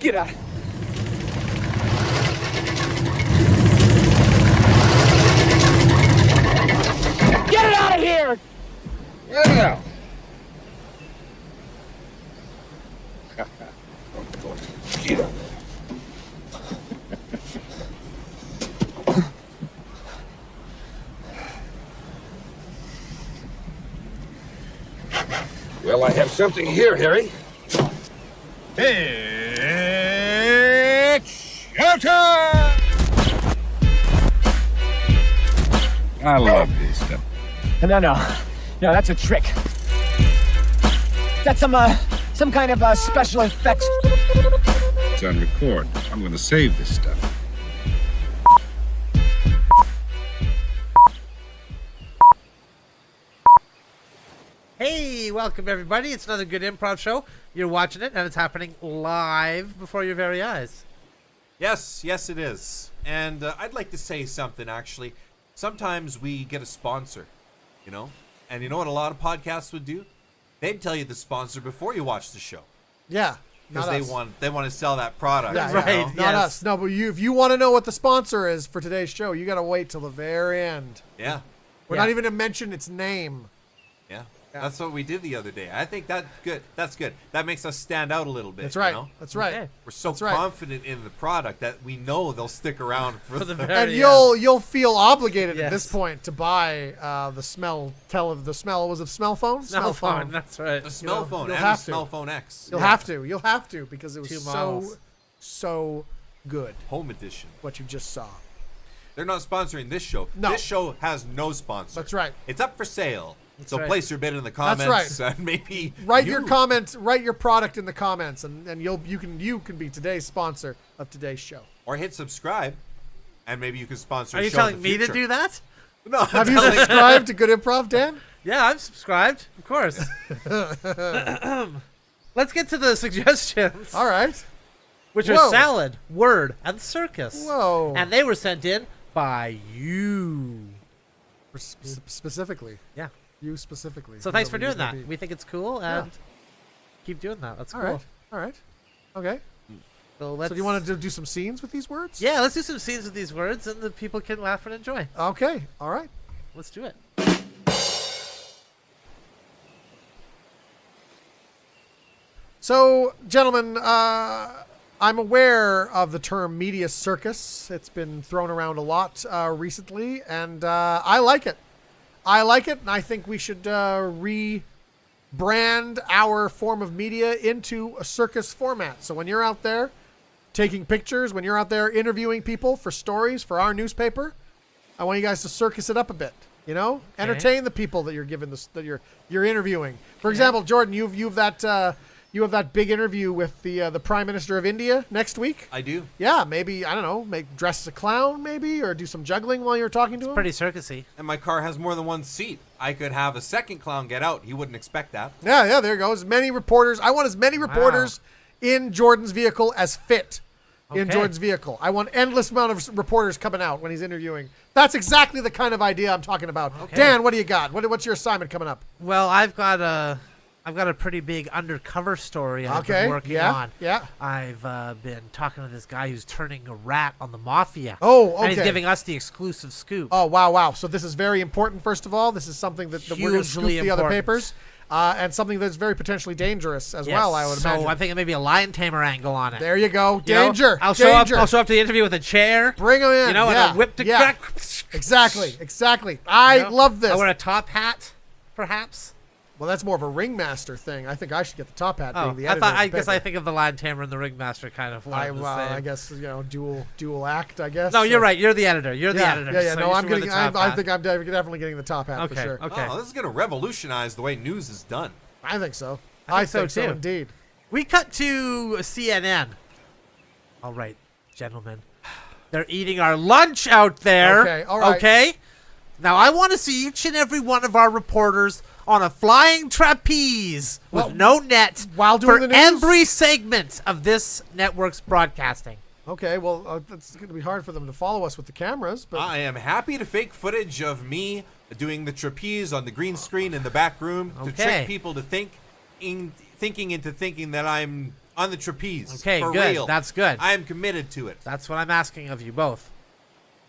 Get out. Get it out of here! Yeah. Well, I have something here, Harry. It's showtime! I love this stuff. No, that's a trick. That's some kind of special effects. It's on record. I'm going to save this stuff. Hey, welcome everybody. It's another good improv show. You're watching it, and it's happening live before your very eyes. Yes, it is. And I'd like to say something, actually. Sometimes we get a sponsor, you know? And you know what a lot of podcasts would do? They'd tell you the sponsor before you watch the show. Yeah. Because they want to sell that product. Yeah, right. You know? Not us. No, but if you want to know what the sponsor is for today's show, you got to wait till the very end. Yeah. We're not even going to mention its name. Yeah. That's what we did the other day. I think that's good. That's good. That makes us stand out a little bit. That's right. You know? That's right. Okay. We're so That's right. confident in the product that we know they'll stick around for the the very And end. you'll feel obligated at this Yes. point to buy the smell phone? Smell phone. That's right. The smell phone you'll and have the to. smell phone X. You'll have to because it was 2 so miles. so good Home edition. what you just saw. They're not sponsoring this show. No. This show has no sponsor. That's right. It's up for sale. So right. place your bid in the That's comments right. and maybe Write your comments, write your product in the comments, and you can be today's sponsor of today's show. or hit subscribe, and maybe you can sponsor. Are a you show telling in the me to future. do that? No. Have you subscribed to Good Improv, Dan? Yeah, I'm subscribed. Of course. Let's get to the suggestions, All right. which Whoa. are salad, word, and circus. Whoa. And they were sent in by you. Specifically. Yeah. You specifically. So thanks for Whoever doing you may that. be. We think it's cool, and keep doing that. That's All cool. right. All right. Okay. So, let's, So do you want to do some scenes with these words? Yeah, let's do some scenes with these words, and the people can laugh and enjoy. Okay. All right. Let's do it. So, gentlemen, I'm aware of the term media circus. It's been thrown around a lot recently, and I like it. I like it, and I think we should rebrand our form of media into a circus format. So when you're out there taking pictures, when you're out there interviewing people for stories for our newspaper, I want you guys to circus it up a bit. You know, entertain the people that you're giving this that you're interviewing. For example, Jordan, you have that big interview with the Prime Minister of India next week. I do. Yeah, maybe, I don't know, dress as a clown maybe, or do some juggling while you're talking to him. Pretty circusy. And my car has more than one seat. I could have a second clown get out. He wouldn't expect that. Yeah, there goes. Many reporters. I want as many reporters in Jordan's vehicle as fit in Okay. Jordan's vehicle. I want endless amount of reporters coming out when he's interviewing. That's exactly the kind of idea I'm talking about. Okay. Dan, what do you got? What's your assignment coming up? Well, I've got a pretty big undercover story I've been working on. Yeah. I've been talking to this guy who's turning a rat on the mafia. Oh, And he's okay. giving us the exclusive scoop. Oh, wow. So this is very important, first of all. This is something that we're going to scoop Hugely the other important. papers. And something that's very potentially dangerous as well, I would imagine. So I'm thinking maybe a lion tamer angle on it. There you go. You know, Danger. I'll show up. Danger. I'll show up to the interview with a chair. Bring him in. You know, yeah. and a whip to yeah. crack. Exactly. I love this. I wear a top hat, perhaps. Well, that's more of a ringmaster thing. I think I should get the top hat. Oh, being the editor I of the guess I paper. think of the lion tamer and the ringmaster kind of. I guess dual act. I guess. No, you're right. You're the editor. You're the Yeah, editor. yeah. So No, you I'm should wear getting. the top I hat. think I'm definitely getting the top hat Okay. for sure. Okay. Oh, this is going to revolutionize the way news is done. I think so. I think so, too. indeed. We cut to CNN. All right, gentlemen. They're eating our lunch out there. Okay, all right. Okay? Now, I want to see each and every one of our reporters on a flying trapeze with no net while doing for the news? every segment of this network's broadcasting. Okay. Well, it's going to be hard for them to follow us with the cameras, but I am happy to fake footage of me doing the trapeze on the green screen in the back room to Okay. trick people to thinking that I'm On the trapeze. Okay, for good. real. That's good. I am committed to it. That's what I'm asking of you both.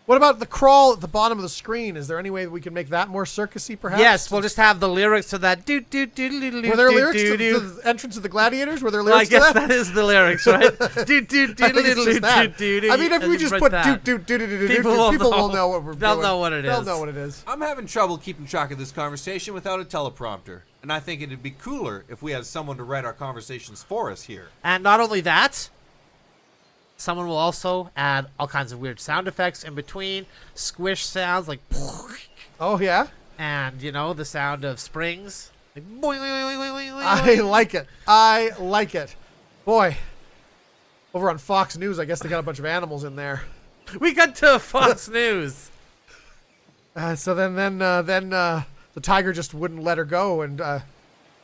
What about the crawl at the bottom of the screen? Is there any way that we can make that more circusy, perhaps? Yes, we'll just have the lyrics to that. Were Were there lyrics to the entrance of the gladiators? Were there Well, I lyrics guess to that? that is the lyrics, right? I think it's just that. I mean, if we just put People will people will know. know what we're They'll doing. know what it They'll is. know what it is. I'm having trouble keeping track of this conversation without a teleprompter. And I think it'd be cooler if we had someone to write our conversations for us here. And not only that, someone will also add all kinds of weird sound effects in between, squish sounds like, Oh yeah, and the sound of springs. Like, boing, boing, boing, boing, boing, I boing. like it. I like it. Boy, over on Fox News, I guess they got a bunch of animals in there. We got to Fox News. So then the tiger just wouldn't let her go, and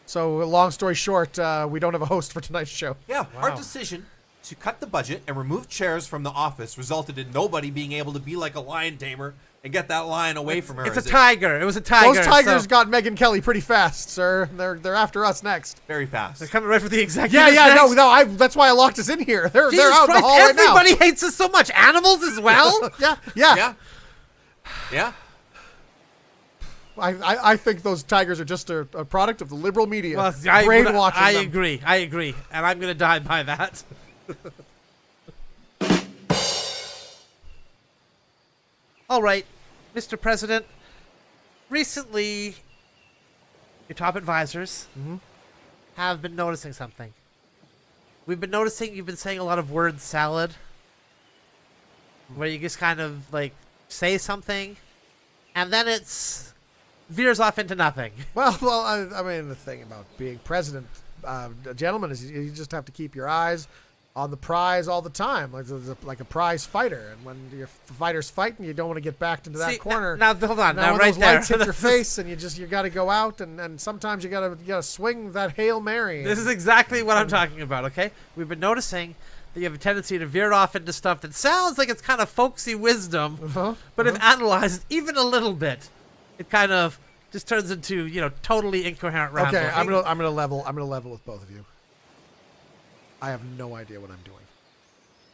so long story short, we don't have a host for tonight's show. Yeah, Wow. our decision to cut the budget and remove chairs from the office resulted in nobody being able to be like a lion tamer and get that lion away from her. It's a as it- tiger. It was a tiger. Those tigers so got Megyn Kelly pretty fast, sir. They're after us next. Very fast. they're coming right for the executive. Yeah, no. That's why I locked us in here. They're Jesus out in Christ, the hall right now. everybody hates us so much. Animals as well. Yeah. Yeah. I think those tigers are just a product of the liberal media. Well, brainwashing I them. agree. I agree, and I'm gonna die by that. All right, Mr. President. Recently, your top advisors have been noticing something. We've been noticing you've been saying a lot of word salad, where you just kind of like say something, and then it's veers off into nothing. Well, I mean, the thing about being president, gentlemen, is you just have to keep your eyes on the prize all the time, like a prize fighter. And when your fighter's fighting, you don't want to get backed into that See, corner. Now, hold on. Now Now, when right those there. lights hit your face, and you got to go out, and sometimes you gotta swing that Hail Mary. This is exactly what I'm talking about, okay? We've been noticing that you have a tendency to veer off into stuff that sounds like it's kind of folksy wisdom, but if analyzed even a little bit, it kind of just turns into, totally incoherent rambling. Okay, I'm gonna level with both of you. I have no idea what I'm doing.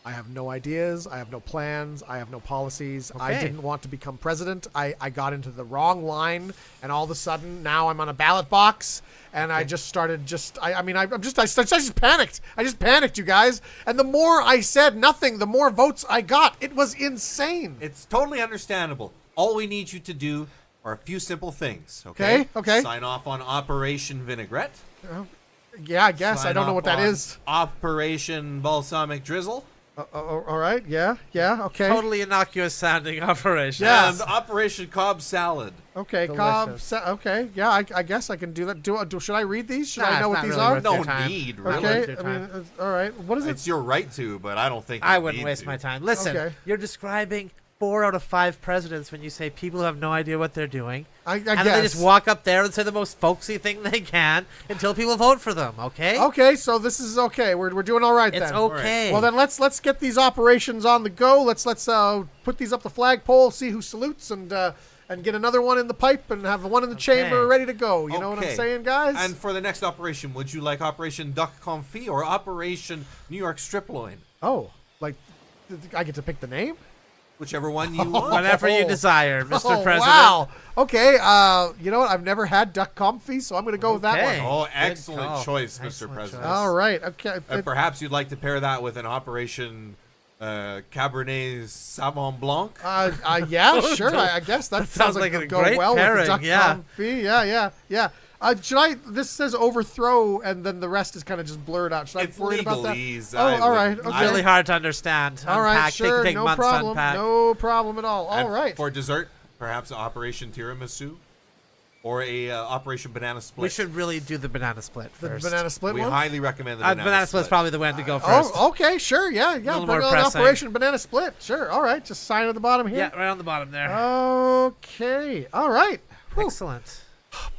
I have no ideas. I have no plans. I have no policies. I Okay. didn't want to become president. I got into the wrong line, and all of a sudden now I'm on a ballot box, and I just started I just panicked. I just panicked, you guys. And the more I said nothing, the more votes I got. It was insane. It's totally understandable. All we need you to do are a few simple things, okay? Okay. Sign off on Operation Vinaigrette. Yeah, I guess. I Sign don't know off what that on is. Operation Balsamic Drizzle. All right. Yeah. Okay. Totally innocuous sounding operation. Yeah. And Operation Cobb Salad. Okay, Delicious. Cobb. Okay, yeah, I guess I can do that. Should I read these? Should Nah, I know it's what not these really are? worth No your time. need, really. Worth Okay, your I time. mean, all right. What is it? It's your right to, but I don't think I you wouldn't need waste to. my time. Listen, Okay. you're describing 4 out of 5 presidents when you say people who have no idea what they're doing. I And guess. then they just walk up there and say the most folksy thing they can until people vote for them, okay? Okay, so this is okay. We're doing all right It's then. okay. Well then let's get these operations on the go. Let's put these up the flagpole, see who salutes, and get another one in the pipe, and have one in the chamber ready to go. You know what I'm Okay. saying, guys? And for the next operation, would you like Operation Duck Confit or Operation New York Strip Loin? oh, like I get to pick the name? Whichever one you want. Whatever you desire, Mr. Oh, President. wow. Okay. You know what? I've never had duck confit, so I'm going to go with that Okay. one. Oh, Good excellent call. choice, Mr. Excellent President. choice. All right. Okay. And perhaps you'd like to pair that with an Operation Cabernet Sauvignon Blanc. Yeah, sure. I guess that sounds like like it'll a go great well with pairing, the duck yeah. confit. Yeah. Should I? This says overthrow, and then the rest is kind of just blurred out. Should It's I worry about that? legalese. Oh, all right. wouldn't- Okay. Really hard to understand. All right, Unpack. sure. Take No months to problem. unpack. No problem at all. All And right. For dessert, perhaps Operation Tiramisu or a Operation Banana Split. We should really do the banana split The first. banana split We one. highly recommend the banana split's probably the way to go first. Oh, okay, sure. Yeah. little Bring more on pressing. Operation Banana Split. Sure. All right. Just sign at the bottom here. Yeah, right on the bottom there. Okay. All right. Whew. Excellent.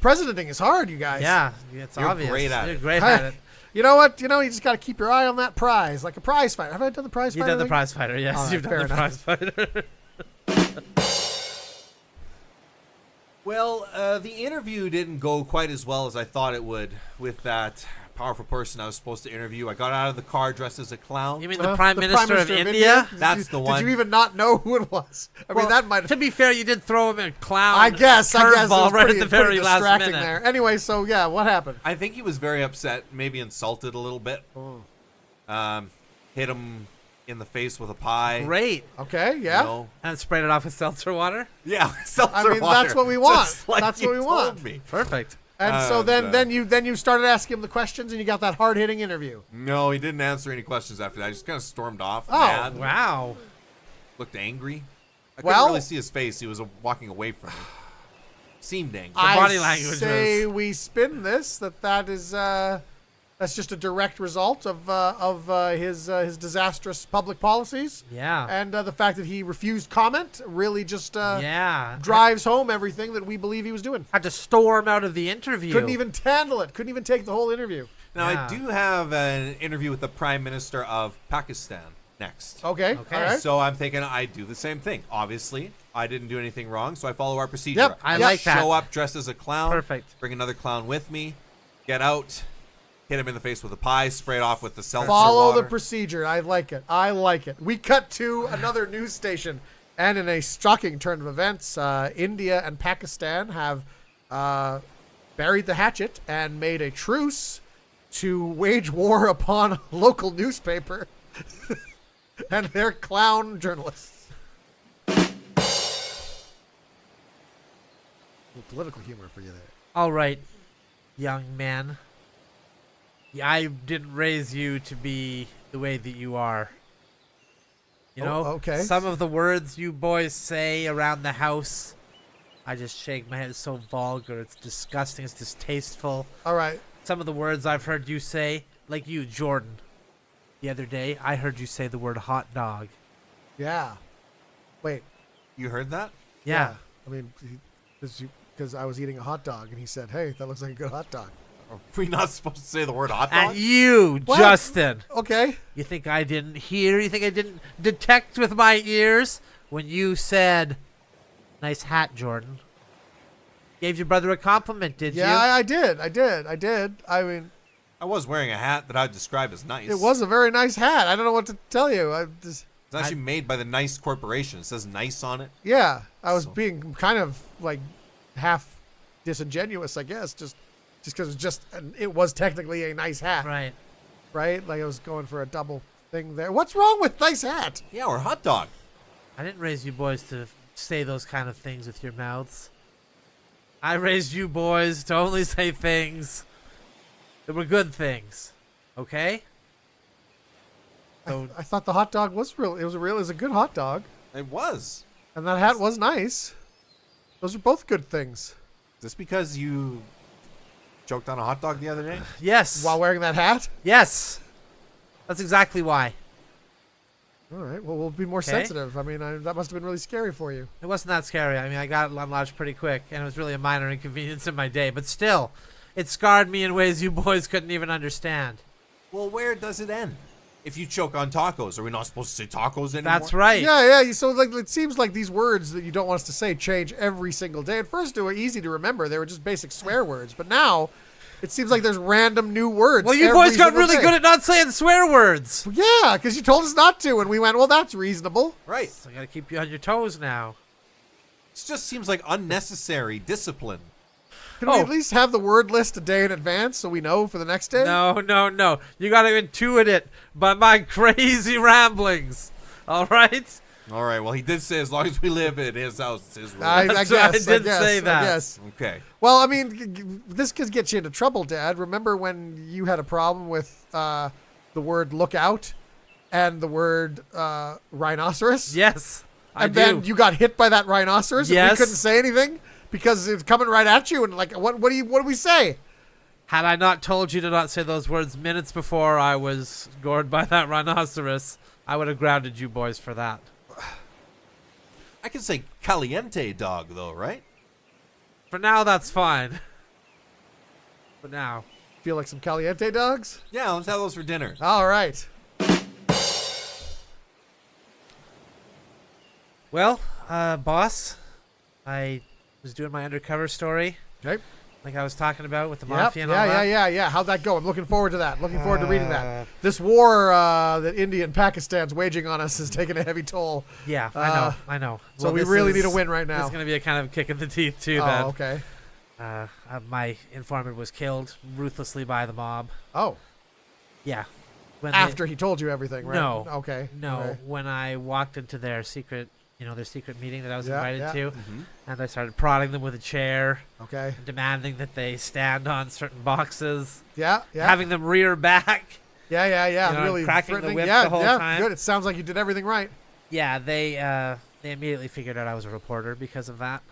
Presidenting is hard, you guys. Yeah, it's You're obvious. great at You're it. great Hey, at it. You know what? You just got to keep your eye on that prize, like a prize fighter. Have I done the prize You've fighter? done the thing? prize fighter, yes. All right, You've done fair the enough. prize fighter. Well, the interview didn't go quite as well as I thought it would with that powerful person I was supposed to interview. I got out of the car dressed as a clown. You mean the Prime Minister of India? That's the one. Did you even not know who it was? I mean, that might. To be fair, you did throw him a clown. I guess it curveball was right pretty, at the very pretty last distracting minute. there. Anyway, so yeah, what happened? I think he was very upset, maybe insulted a little bit. Hit him in the face with a pie. Great. Okay, yeah. You know? And sprayed it off with seltzer water. Yeah, seltzer I mean, water, that's what we want. just like That's you what we told want. Me. Perfect. And so And, then you started asking him the questions, and you got that hard hitting interview. No, he didn't answer any questions after that. I just kind of stormed off. Oh, mad, Wow. looked angry. I Well- couldn't really see his face. He was walking away from me. Seemed angry. body I language say was- we spin this that is that's just a direct result of his disastrous public policies. Yeah. And the fact that he refused comment really just Yeah. drives home everything that we believe he was doing. Had to storm out of the interview. Couldn't even handle it. Couldn't even take the whole interview. Now, Yeah. I do have an interview with the Prime Minister of Pakistan next. Okay. Okay. All right. So I'm thinking I do the same thing. Obviously, I didn't do anything wrong, so I follow our procedure. Yep, I like that. Show up dressed as a clown. Perfect. Bring another clown with me. Get out. Hit him in the face with a pie. Spray it off with the seltzer Follow water. the procedure. I like it. I like it. We cut to another news station, and in a shocking turn of events, India and Pakistan have buried the hatchet and made a truce to wage war upon a local newspaper and their clown journalists. Political humor for you there. All right, young man. Yeah, I didn't raise you to be the way that you are. You know, okay. Some of the words you boys say around the house, I just shake my head. It's so vulgar. It's disgusting. It's distasteful. All right. Some of the words I've heard you say, like you, Jordan. The other day, I heard you say the word hot dog. Yeah. Wait. You heard that? Yeah. I mean, because I was eating a hot dog, and he said, "Hey, that looks like a good hot dog." Are we not supposed to say the word hot dog? At you, What? Justin. Okay. You think I didn't hear? You think I didn't detect with my ears when you said, "Nice hat, Jordan"? Gave your brother a compliment, did Yeah, you? I did. I mean, I was wearing a hat that I'd describe as nice. it was a very nice hat. I don't know what to tell you. It's actually made by the Nice Corporation. It says nice on it. Yeah, I was So- being kind of like half disingenuous, I guess, just because it was technically a nice hat, Right. right? Like I was going for a double thing there. What's wrong with nice hat? Yeah, or hot dog. I didn't raise you boys to say those kind of things with your mouths. I raised you boys to only say things that were good things. Okay? So I thought the hot dog was real. It was a good hot dog, It was. and that hat was nice. Those are both good things. Just because you choked on a hot dog the other day? yes. While wearing that hat. Yes. That's exactly why. All right. Well, we'll be more Okay. sensitive. I mean, that must have been really scary for you. It wasn't that scary. I mean, I got unlodged pretty quick, and it was really a minor inconvenience in my day. But still, it scarred me in ways you boys couldn't even understand. Well, where does it end? If you choke on tacos, are we not supposed to say tacos anymore? That's right. Yeah. So like, it seems like these words that you don't want us to say change every single day. At first, they were easy to remember; they were just basic swear words. But now, it seems like there's random new words. Well, you every boys got single really day. good at not saying swear words. Yeah, because you told us not to, and we went, "Well, that's reasonable." Right. So I gotta keep you on your toes now. It just seems like unnecessary discipline. Can we Oh. at least have the word list a day in advance so we know for the next day? No. You gotta intuit it by my crazy ramblings. All right? All right. Well, he did say as long as we live in his house, it's his rule. I That's guess. right, I did say that. I guess. Okay. Well, I mean, this could get you into trouble, Dad. Remember when you had a problem with the word "look out" and the word "rhinoceros"? Yes. And I then do. you got hit by that rhinoceros. And Yes. we couldn't say anything because it's coming right at you. And like, what do we say? Had I not told you to not say those words minutes before I was gored by that rhinoceros, I would have grounded you boys for that. I can say caliente dog, though, right? For now, that's fine. For now. Feel like some caliente dogs? Yeah, let's have those for dinner. All right. Well, boss, I was doing my undercover story. Okay. like I was talking about with the Yep. mafia and all that. Yeah. How'd that go? I'm looking forward to that. Looking forward to reading that. This war that India and Pakistan's waging on us is taking a heavy toll. Yeah, I know. So Well, we this really is- need a win right This now. is going to be a kind of kick in the teeth, too, Oh, that okay. my informant was killed ruthlessly by the mob. Oh, Yeah. When they- after he told you everything, right? No. Okay. No, Okay. when I walked into their secret, their secret meeting that I was Yeah, invited yeah. to, and I started prodding them with a chair, Okay. demanding that they stand on certain boxes, Yeah. having them rear back. Yeah. You know, Really cracking the threatening. whip yeah, the whole yeah. time. Good. It sounds like you did everything right. Yeah, they immediately figured out I was a reporter because of that.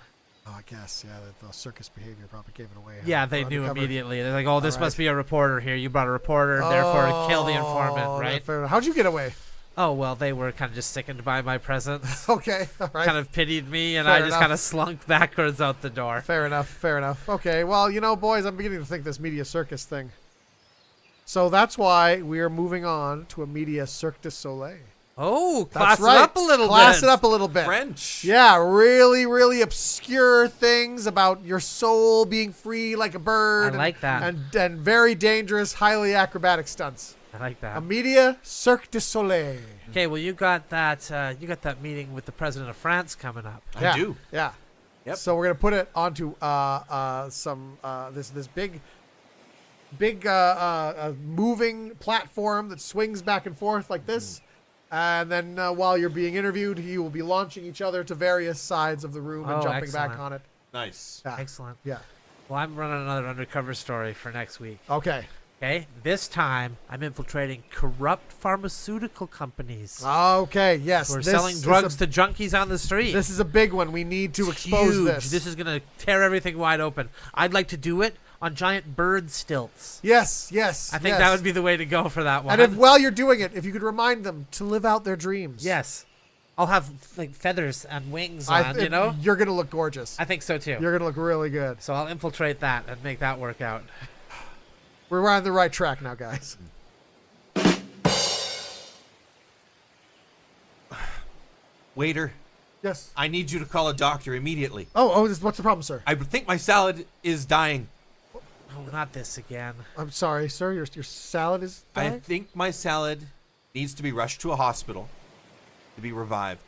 Oh, I guess. Yeah. The circus behavior probably gave it away. Yeah, they knew Undercover. immediately. They're like, "Oh, this All must right. be a reporter here. You brought a reporter, therefore kill the Oh, informant, right?" fair enough. How'd you get away? Oh well, they were kind of just sickened by my presence, Okay. All right. kind of pitied me, and Fair I just enough. kind of slunk backwards out the door. Fair enough. Okay, well, boys, I'm beginning to think this media circus thing. So that's why we are moving on to a media Cirque du Soleil. Oh, That's class right. it up a little Class bit. it up a little bit. French. Yeah, really, really obscure things about your soul being free like a bird. I like that. And very dangerous, highly acrobatic stunts. I like that. A media Cirque du Soleil. Okay, well, you got that meeting with the president of France coming up. Yeah, I do. Yeah. Yep. So we're gonna put it onto this big moving platform that swings back and forth like this, and then while you're being interviewed, you will be launching each other to various sides of the room and Oh, jumping back excellent. on it. Nice. Yeah. Excellent. Yeah. Well, I'm running another undercover story for next week. Okay. Okay, this time I'm infiltrating corrupt pharmaceutical companies Okay. Yes. who are this selling is drugs to junkies on the street. This is a big one. We need to expose Huge. this. This is gonna tear everything wide open. I'd like to do it on giant bird stilts. Yes. I think that would be the way to go for that one. And while you're doing it, if you could remind them to live out their dreams. Yes, I'll have like feathers and wings on. You're gonna look gorgeous. I think so too. You're gonna look really good. So I'll infiltrate that and make that work out. We're on the right track now, guys. Waiter, Yes. I need you to call a doctor immediately. What's the problem, sir? I think my salad is dying. Oh, not this again. I'm sorry, sir. Your salad is I dying? think my salad needs to be rushed to a hospital to be revived.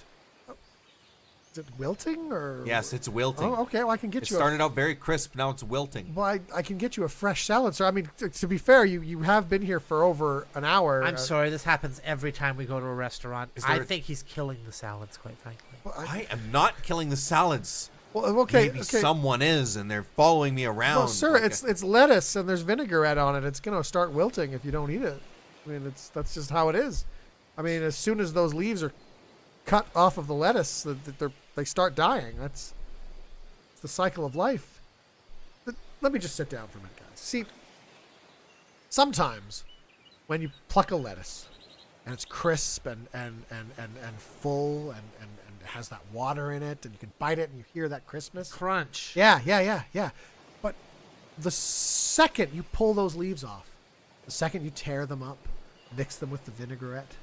Is it wilting or? Yes, it's wilting. Oh, okay. Well, I can get It you. started out very crisp. Now it's wilting. Well, I can get you a fresh salad, sir. I mean, to be fair, you have been here for over an hour. I'm sorry. This happens every time we go to a restaurant. Is I there a- think he's killing the salads, quite frankly. Well, I am not killing the salads. okay. Maybe okay. someone is, and they're following me around. Well, sir, like it's lettuce and there's vinaigrette on it. It's gonna start wilting if you don't eat it. I mean, that's just how it is. I mean, as soon as those leaves are cut off of the lettuce, they start dying. It's the cycle of life. Let me just sit down for a minute, guys. See, sometimes when you pluck a lettuce and it's crisp and full and has that water in it, and you can bite it and you hear that crispness. Crunch. Yeah. But the second you pull those leaves off, the second you tear them up, mix them with the vinaigrette,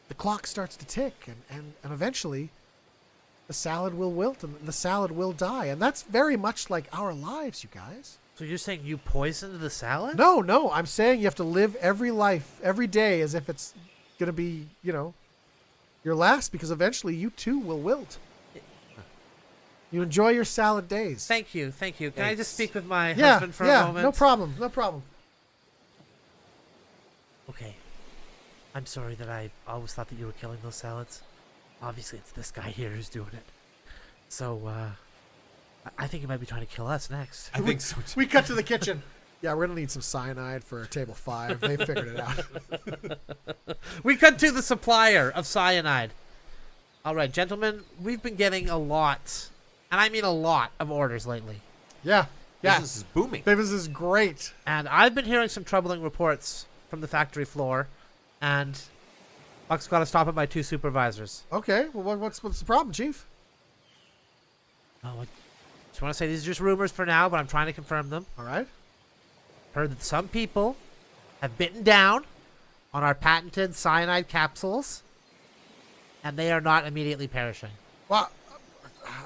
the clock starts to tick, and eventually the salad will wilt and the salad will die. And that's very much like our lives, you guys. So you're saying you poisoned the salad? No, I'm saying you have to live every life, every day as if it's going to be, your last, because eventually you too will wilt. You enjoy your salad days. Thank you. Can I just speak with my Yeah, husband for a moment? no problem. Okay. I'm sorry that I always thought that you were killing those salads. Obviously, it's this guy here who's doing it. So, I think he might be trying to kill us next. I think so too. We cut to the kitchen. Yeah, we're gonna need some cyanide for table 5. They figured it out. We cut to the supplier of cyanide. All right, gentlemen, we've been getting a lot, and I mean a lot, of orders lately. Yeah. Business is booming. Business is great. And I've been hearing some troubling reports from the factory floor, and Buck's got to stop at my 2 supervisors. Okay. Well, what's the problem, Chief? Oh, I just want to say these are just rumors for now, but I'm trying to confirm them. All right. Heard that some people have bitten down on our patented cyanide capsules, and they are not immediately perishing. Well,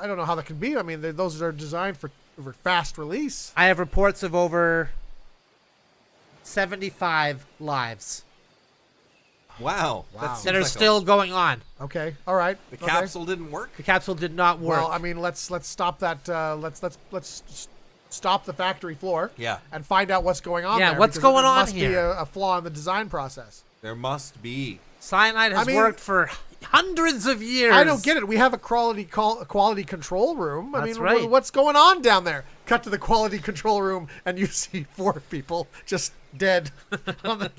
I don't know how that can be. I mean, those are designed for fast release. I have reports of over 75 lives Wow. that are still going on. Okay. All right. The okay. capsule didn't work. The capsule did not work. Well, I mean, let's stop that. Let's stop the factory floor. Yeah. And find out what's going on. Yeah, there, what's because going there on must be here? a flaw in the design process. There must be. Cyanide has I mean- worked for hundreds of years. I don't get it. We have a quality control room. I That's mean, right. what's going on down there? Cut to the quality control room, and you see 4 people just dead. on the-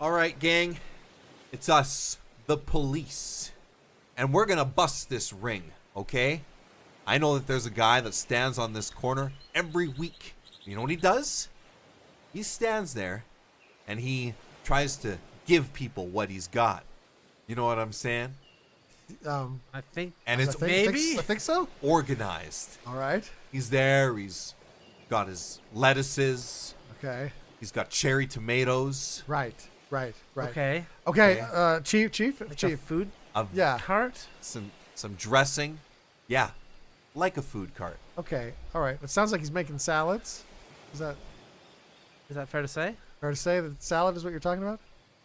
All right, gang. It's us, the police. And we're going to bust this ring, okay? I know that there's a guy that stands on this corner every week. You know what he does? He stands there and he tries to give people what he's got. You know what I'm saying? I think. And it's Maybe? I think so. organized. All right. He's there. He's got his lettuces. Okay. He's got cherry tomatoes. Right. Okay. Okay. Chief. A food Yeah. cart. Some dressing. Yeah. Like a food cart. Okay. All right. It sounds like he's making salads. Is that Is that fair to say? fair to say that salad is what you're talking about?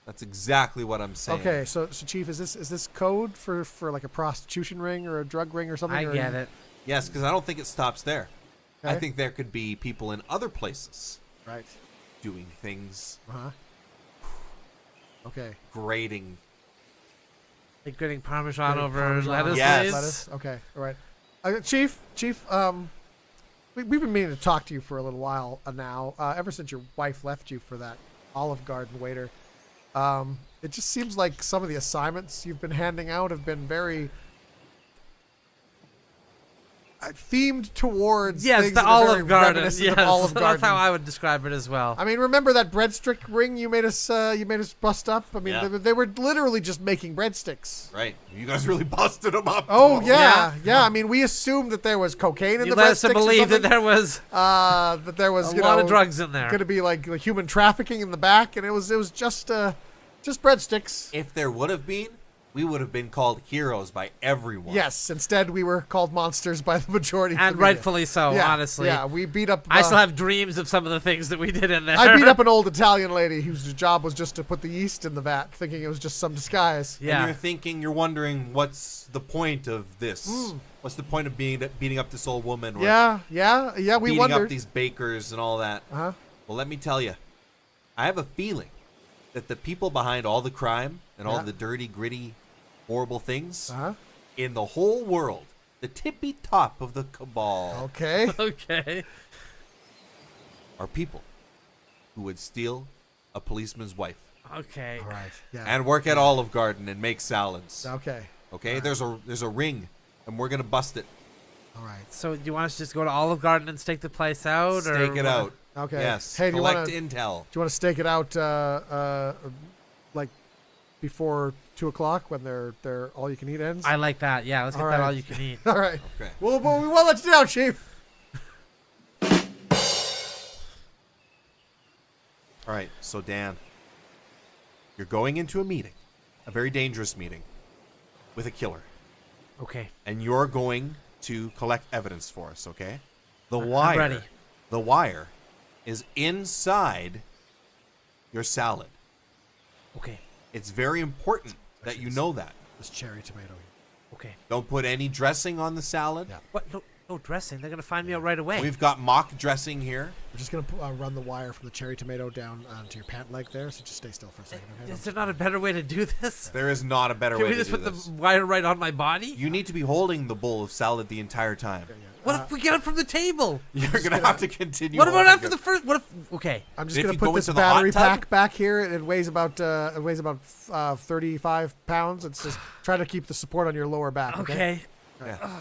That's exactly what I'm saying. Okay. So Chief, is this code for like a prostitution ring or a drug ring or something? I or get it. Yes, because I don't think it stops there. I Okay. think there could be people in other places Right. doing things, Uh huh. Okay. grating. Like getting Parmesan Getting over Parmesan lettuce. over Yes. lettuce. Okay. All right. Chief. We've been meaning to talk to you for a little while now. Ever since your wife left you for that Olive Garden waiter. It just seems like some of the assignments you've been handing out have been very themed towards Yes, things the that are very Olive Garden. reminiscent Yes, of Olive Garden. that's how I would describe it as well. I mean, remember that breadstick ring you made us bust up? I mean, Yeah. they were literally just making breadsticks. Right. You guys really busted them up. Oh Yeah. yeah. I mean, we assumed that there was cocaine in You the led us to breadsticks or believe that something. there was That there was a lot know, of drugs in there. Going to be like human trafficking in the back, and it was just breadsticks. If there would have been, we would have been called heroes by everyone. Yes. Instead, we were called monsters by the majority. of And the media. rightfully so, Yeah, honestly. Yeah, we beat up. I still have dreams of some of the things that we did in there. I beat up an old Italian lady whose job was just to put the yeast in the vat, thinking it was just some disguise. And Yeah. you're wondering, what's the point of this? What's the point of beating up this old woman? Or Yeah. We beating wondered. up these bakers and all that? Uh-huh. Well, let me tell you, I have a feeling that the people behind all the crime and all Yeah. the dirty, gritty, horrible things Uh-huh. in the whole world, the tippy top of the cabal, Okay. Okay. are people who would steal a policeman's wife Okay. All right. Yeah. and work at Olive Garden and make salads. Okay. Okay, there's a ring, and we're gonna bust it. All right. So do you want us to just go to Olive Garden and stake the place out? Stake or it what? out. Okay. Yes. Hey, do you collect wanna- intel. Do you want to stake it out, like before 2:00 when their all you can eat ends? I like that. Yeah, let's get All that right. all you can eat. All right. Okay. Well, we won't let you down, Chief. All right. So Dan, you're going into a meeting, a very dangerous meeting, with a killer, Okay. and you're going to collect evidence for us. Okay. The I'm wire. ready. The wire is inside your salad. Okay. It's very important that you know that. This cherry tomato. Okay. Don't put any dressing on the salad. Yeah. What? No dressing. They're gonna find me out right away. We've got mock dressing here. We're just gonna run the wire from the cherry tomato down onto your pant leg there. So just stay still for a second. Okay? Is there not a better way to do this? There is not a better Can way we to just do put this. the wire right on my body? You need to be holding the bowl of salad the entire time. What if we get it from the table? You're gonna have to continue. What about holding after it. the first? What if? Okay. I'm just If gonna you put go this into the hot battery tub- pack back here. It weighs about 35 pounds. It's just try to keep the support on your lower back. Okay. Yeah.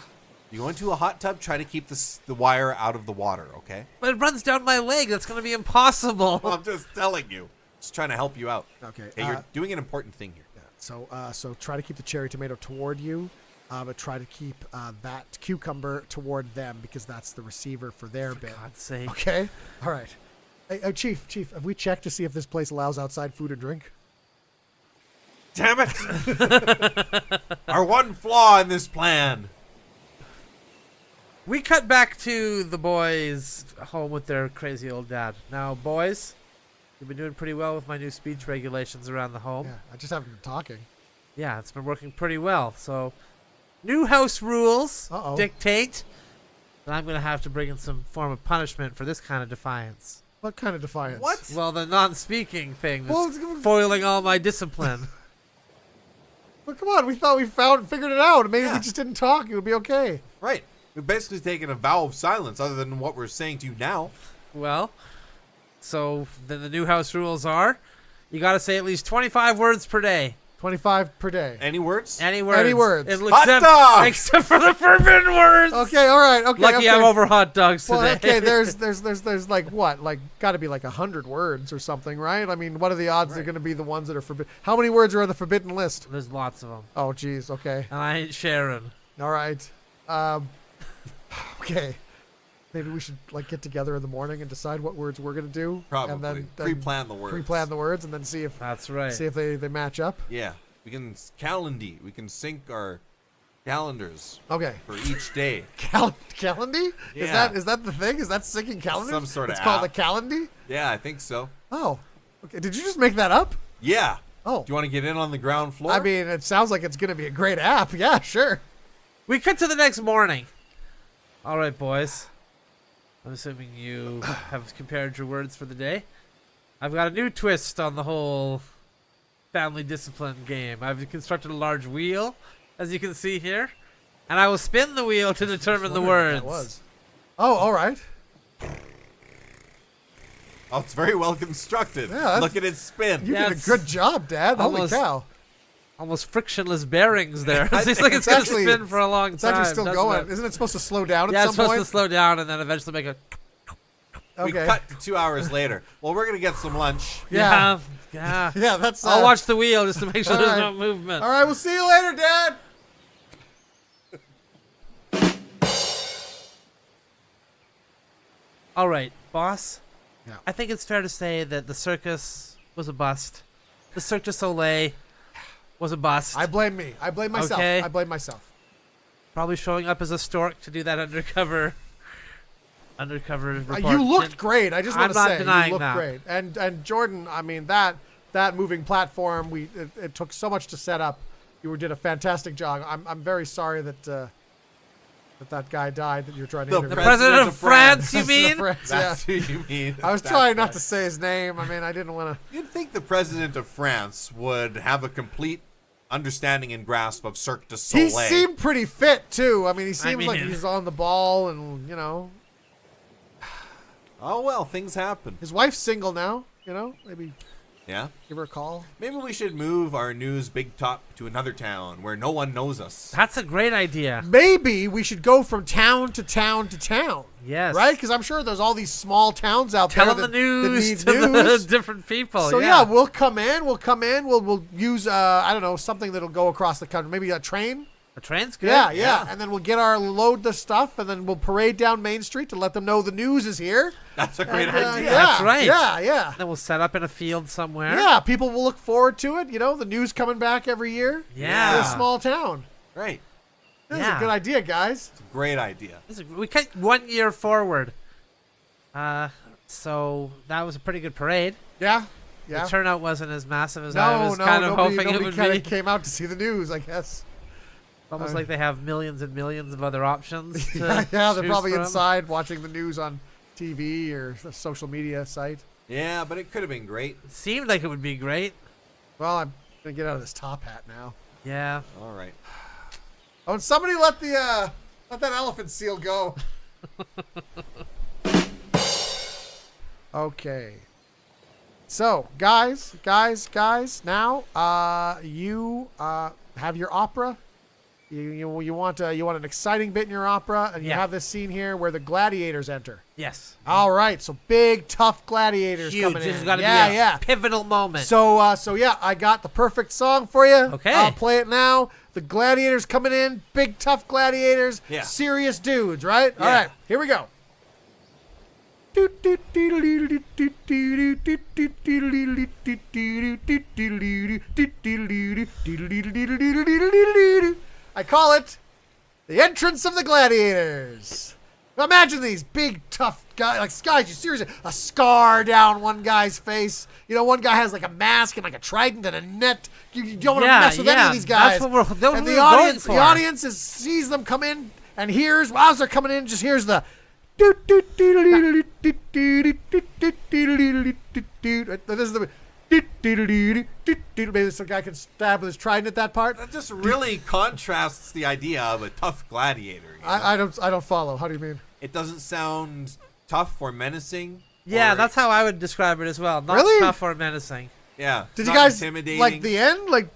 You go into a hot tub. Try to keep the wire out of the water. Okay. But it runs down my leg. That's gonna be impossible. Well, I'm just telling you. Just trying to help you out. Okay. Hey, you're doing an important thing here. So try to keep the cherry tomato toward you, but try to keep that cucumber toward them because that's the receiver for their For bit. God's sake. Okay. All right. Hey, Chief, have we checked to see if this place allows outside food or drink? Damn it! Our one flaw in this plan. We cut back to the boys home with their crazy old dad. Now, boys, you've been doing pretty well with my new speech regulations around the home. Yeah, I just haven't been talking. Yeah, it's been working pretty well. So, new house rules dictate that I'm going to have to bring in some form of punishment for this kind of defiance. What kind of defiance? What? Well, the non-speaking thing Well, that's foiling all my discipline. Well, come on. We thought we figured it out. Maybe Yeah. we just didn't talk. It would be okay. Right. We've basically taken a vow of silence other than what we're saying to you now. Well, so then the new house rules are, you got to say at least 25 words per day. 25 per day. Any words? Any words. Any words. Hot dogs! Except for the forbidden words. Okay, all right. Okay. Lucky okay. I'm over hot dogs Well, today. okay, there's like what? Like got to be like 100 words or something, right? I mean, what are the odds they're going to be the ones that are forbidden? How many words are on the forbidden list? There's lots of them. Oh, geez. Okay. And I ain't sharing. All right. Okay. Maybe we should like get together in the morning and decide what words we're going to do. Probably. And then Pre-plan the words. Pre-plan the words and then see if That's right. they match up. Yeah. We can calendy. We can sync our calendars Okay. for each day. Calendy? Yeah. Is that the thing? Is that syncing calendars? Some sort of It's called a app. calendy? Yeah, I think so. Oh. Okay. Did you just make that up? Yeah. Oh. Do you want to get in on the ground floor? I mean, it sounds like it's going to be a great app. Yeah, sure. We cut to the next morning. All right, boys. I'm assuming you have compared your words for the day. I've got a new twist on the whole family discipline game. I've constructed a large wheel, as you can see here, and I will spin the wheel to determine the words. That was. Oh, all right. Oh, it's very well constructed. Yeah, that's- Look at it spin. You Yeah, did a it's good job, Dad. Holy almost- cow. Almost frictionless bearings there. I It seems think like it's it's going to actually- spin for a long It's time. actually still doesn't going. it? Isn't it supposed to slow down Yeah, at it's some supposed point? to slow down and then eventually make a... We Okay. cut to 2 hours later. Well, we're going to get some lunch. Yeah. Yeah. Yeah, that's. I'll watch the wheel just to make sure all there's right. no movement. All right, we'll see you later, Dad. All right, boss. Yeah. I think it's fair to say that the circus was a bust. The Cirque du Soleil was a bust. I blame me. I blame myself. Okay. I blame myself. Probably showing up as a stork to do that undercover report. You looked great. I just want I'm to not say denying you looked that. great. And Jordan, I mean that moving platform, it took so much to set up. You did a fantastic job. I'm very sorry that that guy died that you're trying to The interview. The president of France, you President of mean? France, yeah. That's who you mean. I was That trying guy. not to say his name. I mean, I didn't want to. You'd think the president of France would have a complete understanding and grasp of Cirque du Soleil. He seemed pretty fit too. I mean, he seemed like mean- he's on the ball, and you know, Oh, well, things happen. his wife's single now. You know, maybe Yeah. give her a call. Maybe we should move our news big top to another town where no one knows us. That's a great idea. Maybe we should go from town to town to town. Yes. Right? Because I'm sure there's all these small towns out Telling there the that news need to news. the different people. So yeah, we'll come in. We'll use I don't know, something that'll go across the country. Maybe a train. a train's good. Yeah. And then we'll get our load the stuff, and then we'll parade down Main Street to let them know the news is here. That's a great And, idea. Yeah, That's right. Yeah. Then we'll set up in a field somewhere. Yeah, people will look forward to it. You know, the news coming back every year. Yeah. In a small town. Right. This is Yeah. a good idea, guys. It's a great idea. We cut 1 year forward. So that was a pretty good parade. Yeah. The turnout wasn't as massive as I No, was kind of nobody hoping it would kind be. of came out to see the news, I guess. Almost like they have millions and millions of other options. To Yeah, they're choose probably from. inside watching the news on TV or a social media site. Yeah, but it could have been great. It seemed like it would be great. Well, I'm gonna get out of this top hat now. Yeah. All right. Oh, and somebody let that elephant seal go. Okay. So, guys, now you have your opera. You want an exciting bit in your opera, and you Yeah. have this scene here where the gladiators enter. Yes. All right, so big, tough gladiators Huge. coming This in. has got to yeah, be a yeah. pivotal moment. So yeah, I got the perfect song for you. Okay. I'll play it now. The gladiators coming in, big, tough gladiators, Yeah. serious dudes, right? All Yeah. right, here we go. I call it the entrance of the gladiators. Imagine these big, tough guys, like guys. You seriously, a scar down one guy's face. You know, one guy has like a mask and like a trident and a net. You don't want to mess with any of these guys. That's what we're, and we're the audience, going the for. audience sees them come in and hears as they're coming in, just hears the. This is the. Maybe some guy can stab with his trident at that part. That just really contrasts the idea of a tough gladiator. You know? I don't follow. How do you mean? It doesn't sound tough or menacing. Yeah, or- that's how I would describe it as well. Not Really? tough or menacing. Yeah. it's Did you not guys intimidating. like the end? Like.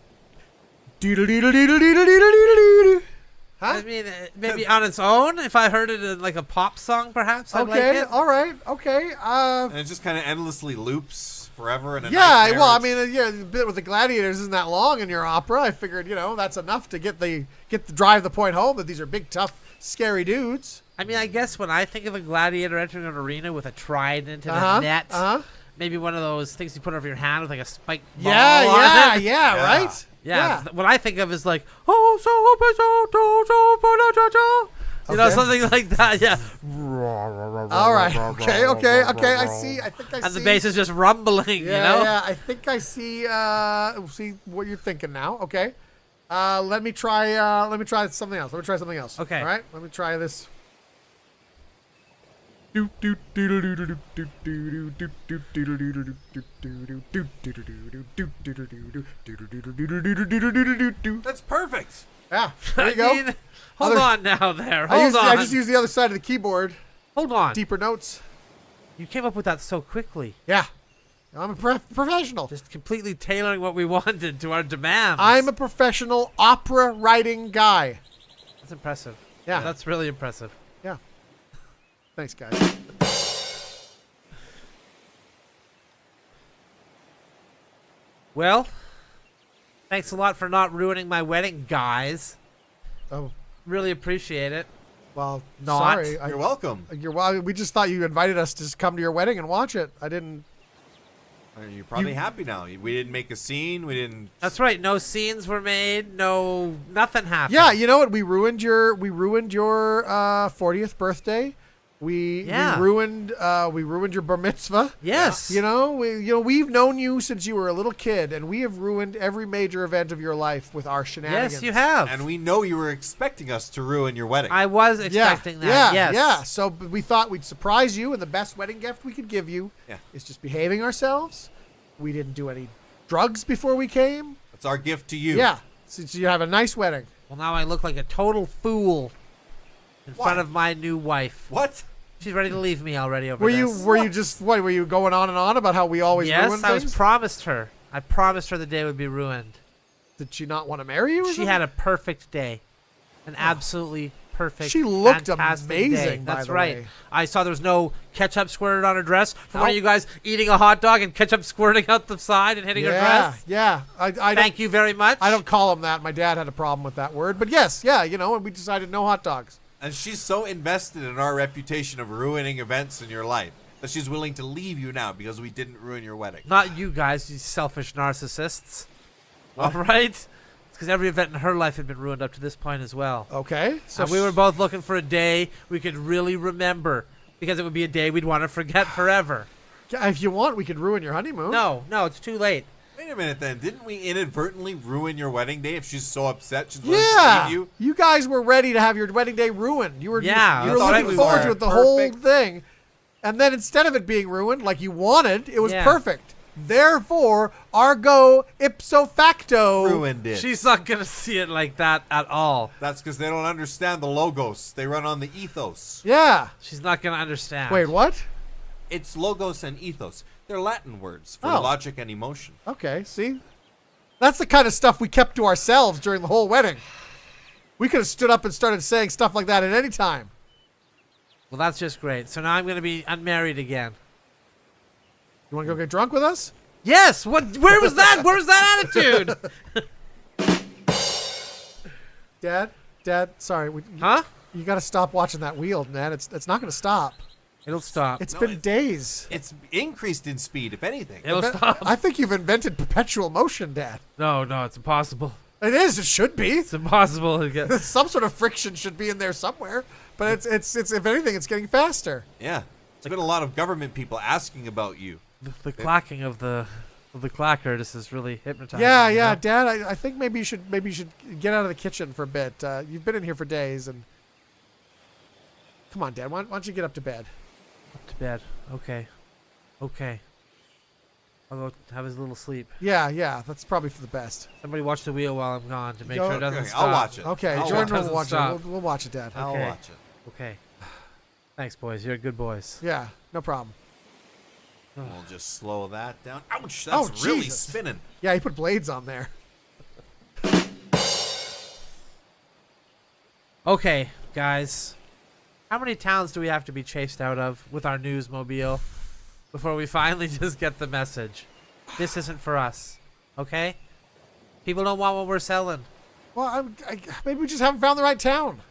Huh? I mean, maybe on its own. If I heard it in like a pop song, perhaps I'd like Okay, it. all right, okay. And it just kind of endlessly loops forever. And a Yeah, nightmare. well, I mean, yeah, the bit with the gladiators isn't that long in your opera. I figured, that's enough to get the drive the point home that these are big, tough, scary dudes. I mean, I guess when I think of a gladiator entering an arena with a trident and a net, maybe one of those things you put over your hand with like a spiked ball on it. Yeah, right? Yeah, what I think of is like, something like that. Yeah. All right, okay. I see. I think I see. And the bass is just rumbling, Yeah, I think I see. See what you're thinking now. Okay. Let me try something else. Okay. All right. Let me try this. That's perfect. Yeah, there you go. I mean, hold on now there. I Hold on. just used the other side of the keyboard. Hold on. Deeper notes. You came up with that so quickly. Yeah. I'm a professional. Just completely tailoring what we wanted to our demands. I'm a professional opera writing guy. That's impressive. Yeah. That's really impressive. Yeah. Thanks, guys. Well, thanks a lot for not ruining my wedding, guys. Oh, Really appreciate it. well, Not. sorry. You're welcome. We just thought you invited us to just come to your wedding and watch it. I didn't. You're probably happy now. We didn't make a scene. We didn't. That's right. No scenes were made. Nothing happened. Yeah, you know what? We ruined your 40th birthday. We ruined your bar mitzvah. Yes. We've known you since you were a little kid, and we have ruined every major event of your life with our shenanigans. Yes, you have. And we know you were expecting us to ruin your wedding. I was expecting that. Yes. Yeah. So we thought we'd surprise you, and the best wedding gift we could give you is just behaving ourselves. We didn't do any drugs before we came. That's our gift to you. Yeah. Since you have a nice wedding. Well, now I look like a total fool in front of my new wife. What? She's ready to leave me already over Were this. were you going on and on about how we always ruin Yes, I was things? promised her. I promised her the day would be ruined. Did she not want to marry you? Or She something? had a perfect day. An absolutely perfect, She looked fantastic amazing, day. by That's the right. way. I saw there was no ketchup squirted on her dress. From one of Nope. you guys eating a hot dog and ketchup squirting out the side and hitting her dress. Yeah. I Thank you very much. I don't call them that. My dad had a problem with that word. But yes, and we decided no hot dogs. And she's so invested in our reputation of ruining events in your life that she's willing to leave you now because we didn't ruin your wedding. Not you guys, you selfish narcissists. All right? It's because every event in her life had been ruined up to this point as well. Okay. So And we were both looking for a day we could really remember because it would be a day we'd want to forget forever. if you want, we could ruin your honeymoon. No, it's too late. Wait a minute then. Didn't we inadvertently ruin your wedding day if she's so upset she's willing to Yeah. leave you? You guys were ready to have your wedding day ruined. You were Yeah, you were that's right, looking we forward were. to it the whole Perfect. thing. And then instead of it being ruined like you wanted, it was Yeah. perfect. Therefore, ergo ipso facto. Ruined it. She's not going to see it like that at all. That's because they don't understand the logos. They run on the ethos. Yeah. She's not going to understand. Wait, what? It's logos and ethos. They're Latin words for Oh. logic and emotion. Okay, see? That's the kind of stuff we kept to ourselves during the whole wedding. We could have stood up and started saying stuff like that at any time. Well, that's just great. So now I'm going to be unmarried again. You want to go get drunk with us? Yes. What? Where was that? Where was that attitude? Dad, sorry. Huh? You got to stop watching that wheel, man. It's not going to stop. It'll stop. It's No, been days. It's increased in speed, if anything. It'll stop. I think you've invented perpetual motion, Dad. No, it's impossible. It is. It should be. It's impossible to get. Some sort of friction should be in there somewhere. But it's if anything, it's getting faster. Yeah. There's been a lot of government people asking about you. The clacking of the clacker. This is really hypnotizing. Yeah, you yeah, know? Dad. I think maybe you should get out of the kitchen for a bit. You've been in here for days, and come on, Dad. Why don't you get up to bed? Up to bed. Okay. I'll go have his little sleep. Yeah. That's probably for the best. Somebody watch the wheel while I'm gone to make Go- sure it doesn't Okay, stop. I'll watch it. Okay, I'll Jordan watch it. will watch Stop. it. We'll watch it, Dad. I'll Okay. watch it. Okay. Thanks, boys. You're good boys. Yeah, no problem. We'll just slow that down. Ouch! Oh, That's really Jesus. spinning. Yeah, he put blades on there. Okay, guys. How many towns do we have to be chased out of with our newsmobile before we finally just get the message? This isn't for us. Okay? People don't want what we're selling. Well, maybe we just haven't found the right town.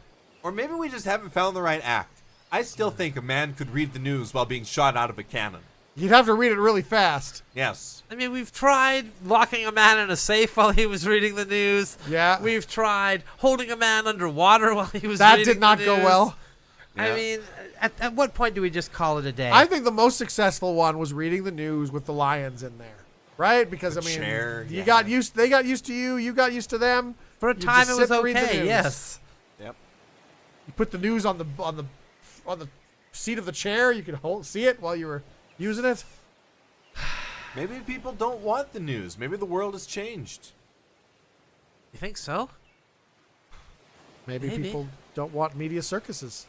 Or maybe we just haven't found the right act. I still think a man could read the news while being shot out of a cannon. You'd have to read it really fast. Yes. I mean, we've tried locking a man in a safe while he was reading the news. Yeah. We've tried holding a man underwater while he was That reading did not the go news. well. I Yeah. mean, at what point do we just call it a day? I think the most successful one was reading the news with the lions in there, right? Because The I mean, chair, you yeah. got used. They got used to you. You got used to them. For a You time, just it sit was and read the okay. news. Yes. Yep. You put the news on the seat of the chair. You could see it while you were using it. Maybe people don't want the news. Maybe the world has changed. You think so? Maybe Maybe. people don't want media circuses.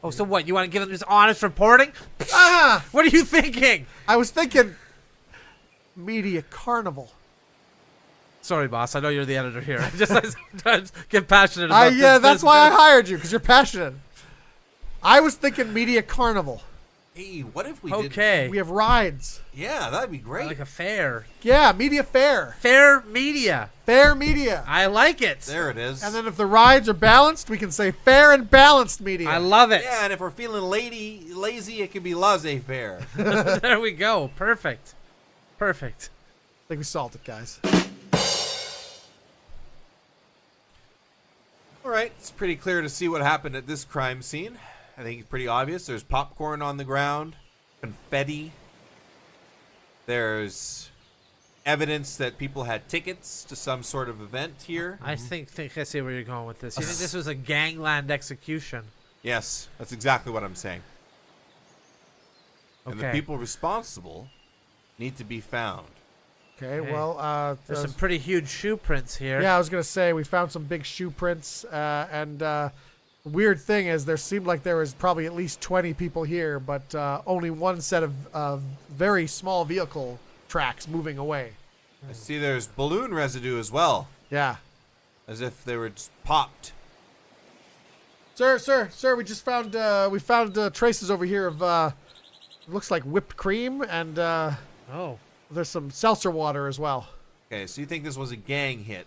Oh, so what? You want to give them just honest reporting? Ah! What are you thinking? I was thinking media carnival. Sorry, boss. I know you're the editor here. I sometimes get passionate about this Yeah, that's why I business. hired you, because you're passionate. I was thinking media carnival. Hey, what if we did? Okay. We have rides. Yeah, that'd be great. Like a fair. Yeah, media fair. Fair media. Fair media. I like it. There it is. And then if the rides are balanced, we can say fair and balanced media. I love it. Yeah, and if we're feeling lazy, it can be laissez-faire. There we go. Perfect. Perfect. I think we solved it, guys. All right, it's pretty clear to see what happened at this crime scene. I think it's pretty obvious. There's popcorn on the ground, confetti. There's evidence that people had tickets to some sort of event here. I think I see where you're going with this. You think this was a gangland execution? Yes, that's exactly what I'm saying. And the Okay. people responsible need to be found. Okay, Okay. well, There's some pretty huge shoe prints here. yeah, I was going to say we found some big shoe prints. And the weird thing is there seemed like there was probably at least 20 people here, but only one set of very small vehicle tracks moving away. I see there's balloon residue as well, Yeah. as if they were just popped. Sir, we just found traces over here of looks like whipped cream, and Oh. there's some seltzer water as well. Okay, so you think this was a gang hit?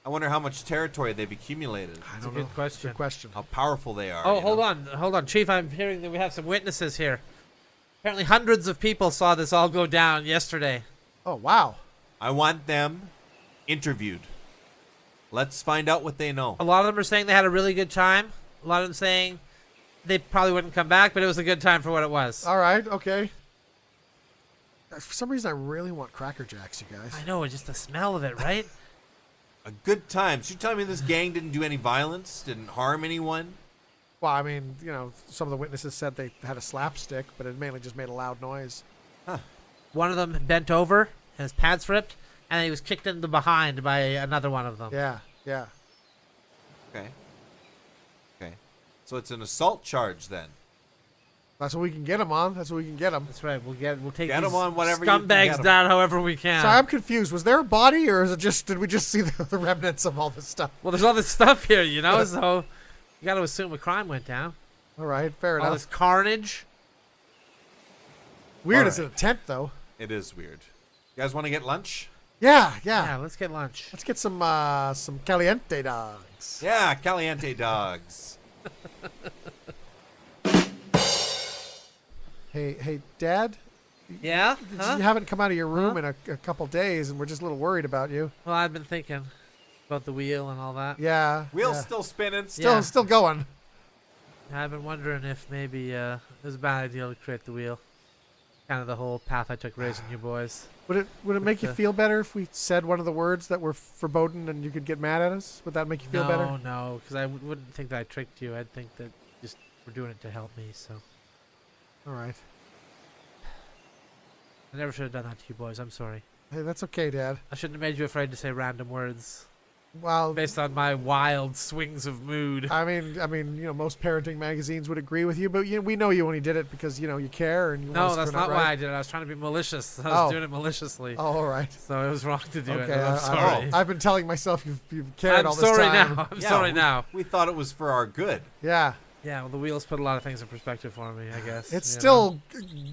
I wonder how much territory they've accumulated. I That's don't a good know. question. Good question. How powerful they are. Oh, you hold know? on, Chief. I'm hearing that we have some witnesses here. Apparently, hundreds of people saw this all go down yesterday. Oh, wow. I want them interviewed. Let's find out what they know. A lot of them are saying they had a really good time. A lot of them saying they probably wouldn't come back, but it was a good time for what it was. All right, okay. For some reason, I really want Cracker Jacks, you guys. I know, just the smell of it, right? A good time. So you telling me this gang didn't do any violence, didn't harm anyone? Well, I mean, some of the witnesses said they had a slapstick, but it mainly just made a loud noise. One of them bent over, and his pants ripped, and he was kicked in the behind by another one of them. Yeah. Okay. So it's an assault charge then. That's what we can get them on. That's what we can get them. That's right. We'll take Get these 'em on whatever you can get scumbags 'em. down however we can. So I'm confused. Was there a body, or did we just see the remnants of all this stuff? Well, there's all this stuff here, so you got to assume a crime went down. All right, fair All enough. this carnage. Weird All it's in a tent, though. It is weird. You guys want to get lunch? Yeah. Yeah, let's get lunch. Let's get some caliente dogs. Yeah, caliente dogs. Hey, Dad. Yeah? Huh? You haven't come out of your room in a couple days, and we're just a little worried about you. Well, I've been thinking about the wheel and all that. Yeah. Wheel's yeah. still spinning. Yeah. Still going. I've been wondering if maybe it was a bad idea to create the wheel. Kind of the whole path I took raising you boys. Would it make you feel better if we said one of the words that were foreboding and you could get mad at us? Would that make you feel better? No, because I wouldn't think that I tricked you. I'd think that just we're doing it to help me, so. All right. I never should have done that to you boys. I'm sorry. Hey, that's okay, Dad. I shouldn't have made you afraid to say random words Well, based on my wild swings of mood. I mean, most parenting magazines would agree with you, but we know you only did it because you care and you want No, us to that's turn out not right. why I did it. I was trying to be malicious. I was Oh. doing it maliciously. Oh, all right. So it was wrong to do it. Okay, and I'm sorry. I've been telling myself you've cared I'm all this sorry time. now. I'm Yeah, sorry now. We thought it was for our good. Yeah, Yeah, well, the wheels put a lot of things in perspective for me, I guess. it's you still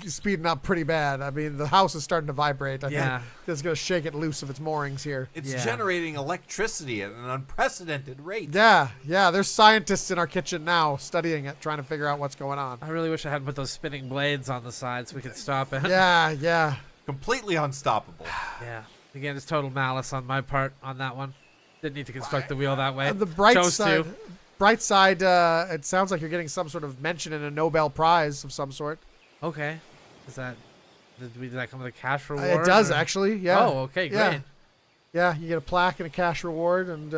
speeding up pretty bad. I mean, the house is starting to vibrate. I Yeah. think it's going to shake it loose of its moorings here. It's Yeah. generating electricity at an unprecedented rate. Yeah. There's scientists in our kitchen now studying it, trying to figure out what's going on. I really wish I hadn't put those spinning blades on the side so we could stop it. Yeah. Completely unstoppable. Yeah. Again, it's total malice on my part on that one. Didn't need to construct the wheel that way. And the bright Chose side, to. it sounds like you're getting some sort of mention in a Nobel Prize of some sort. Okay. Did that come with a cash reward? It does or- actually. Yeah. Oh, okay, Yeah. great. Yeah, you get a plaque and a cash reward, and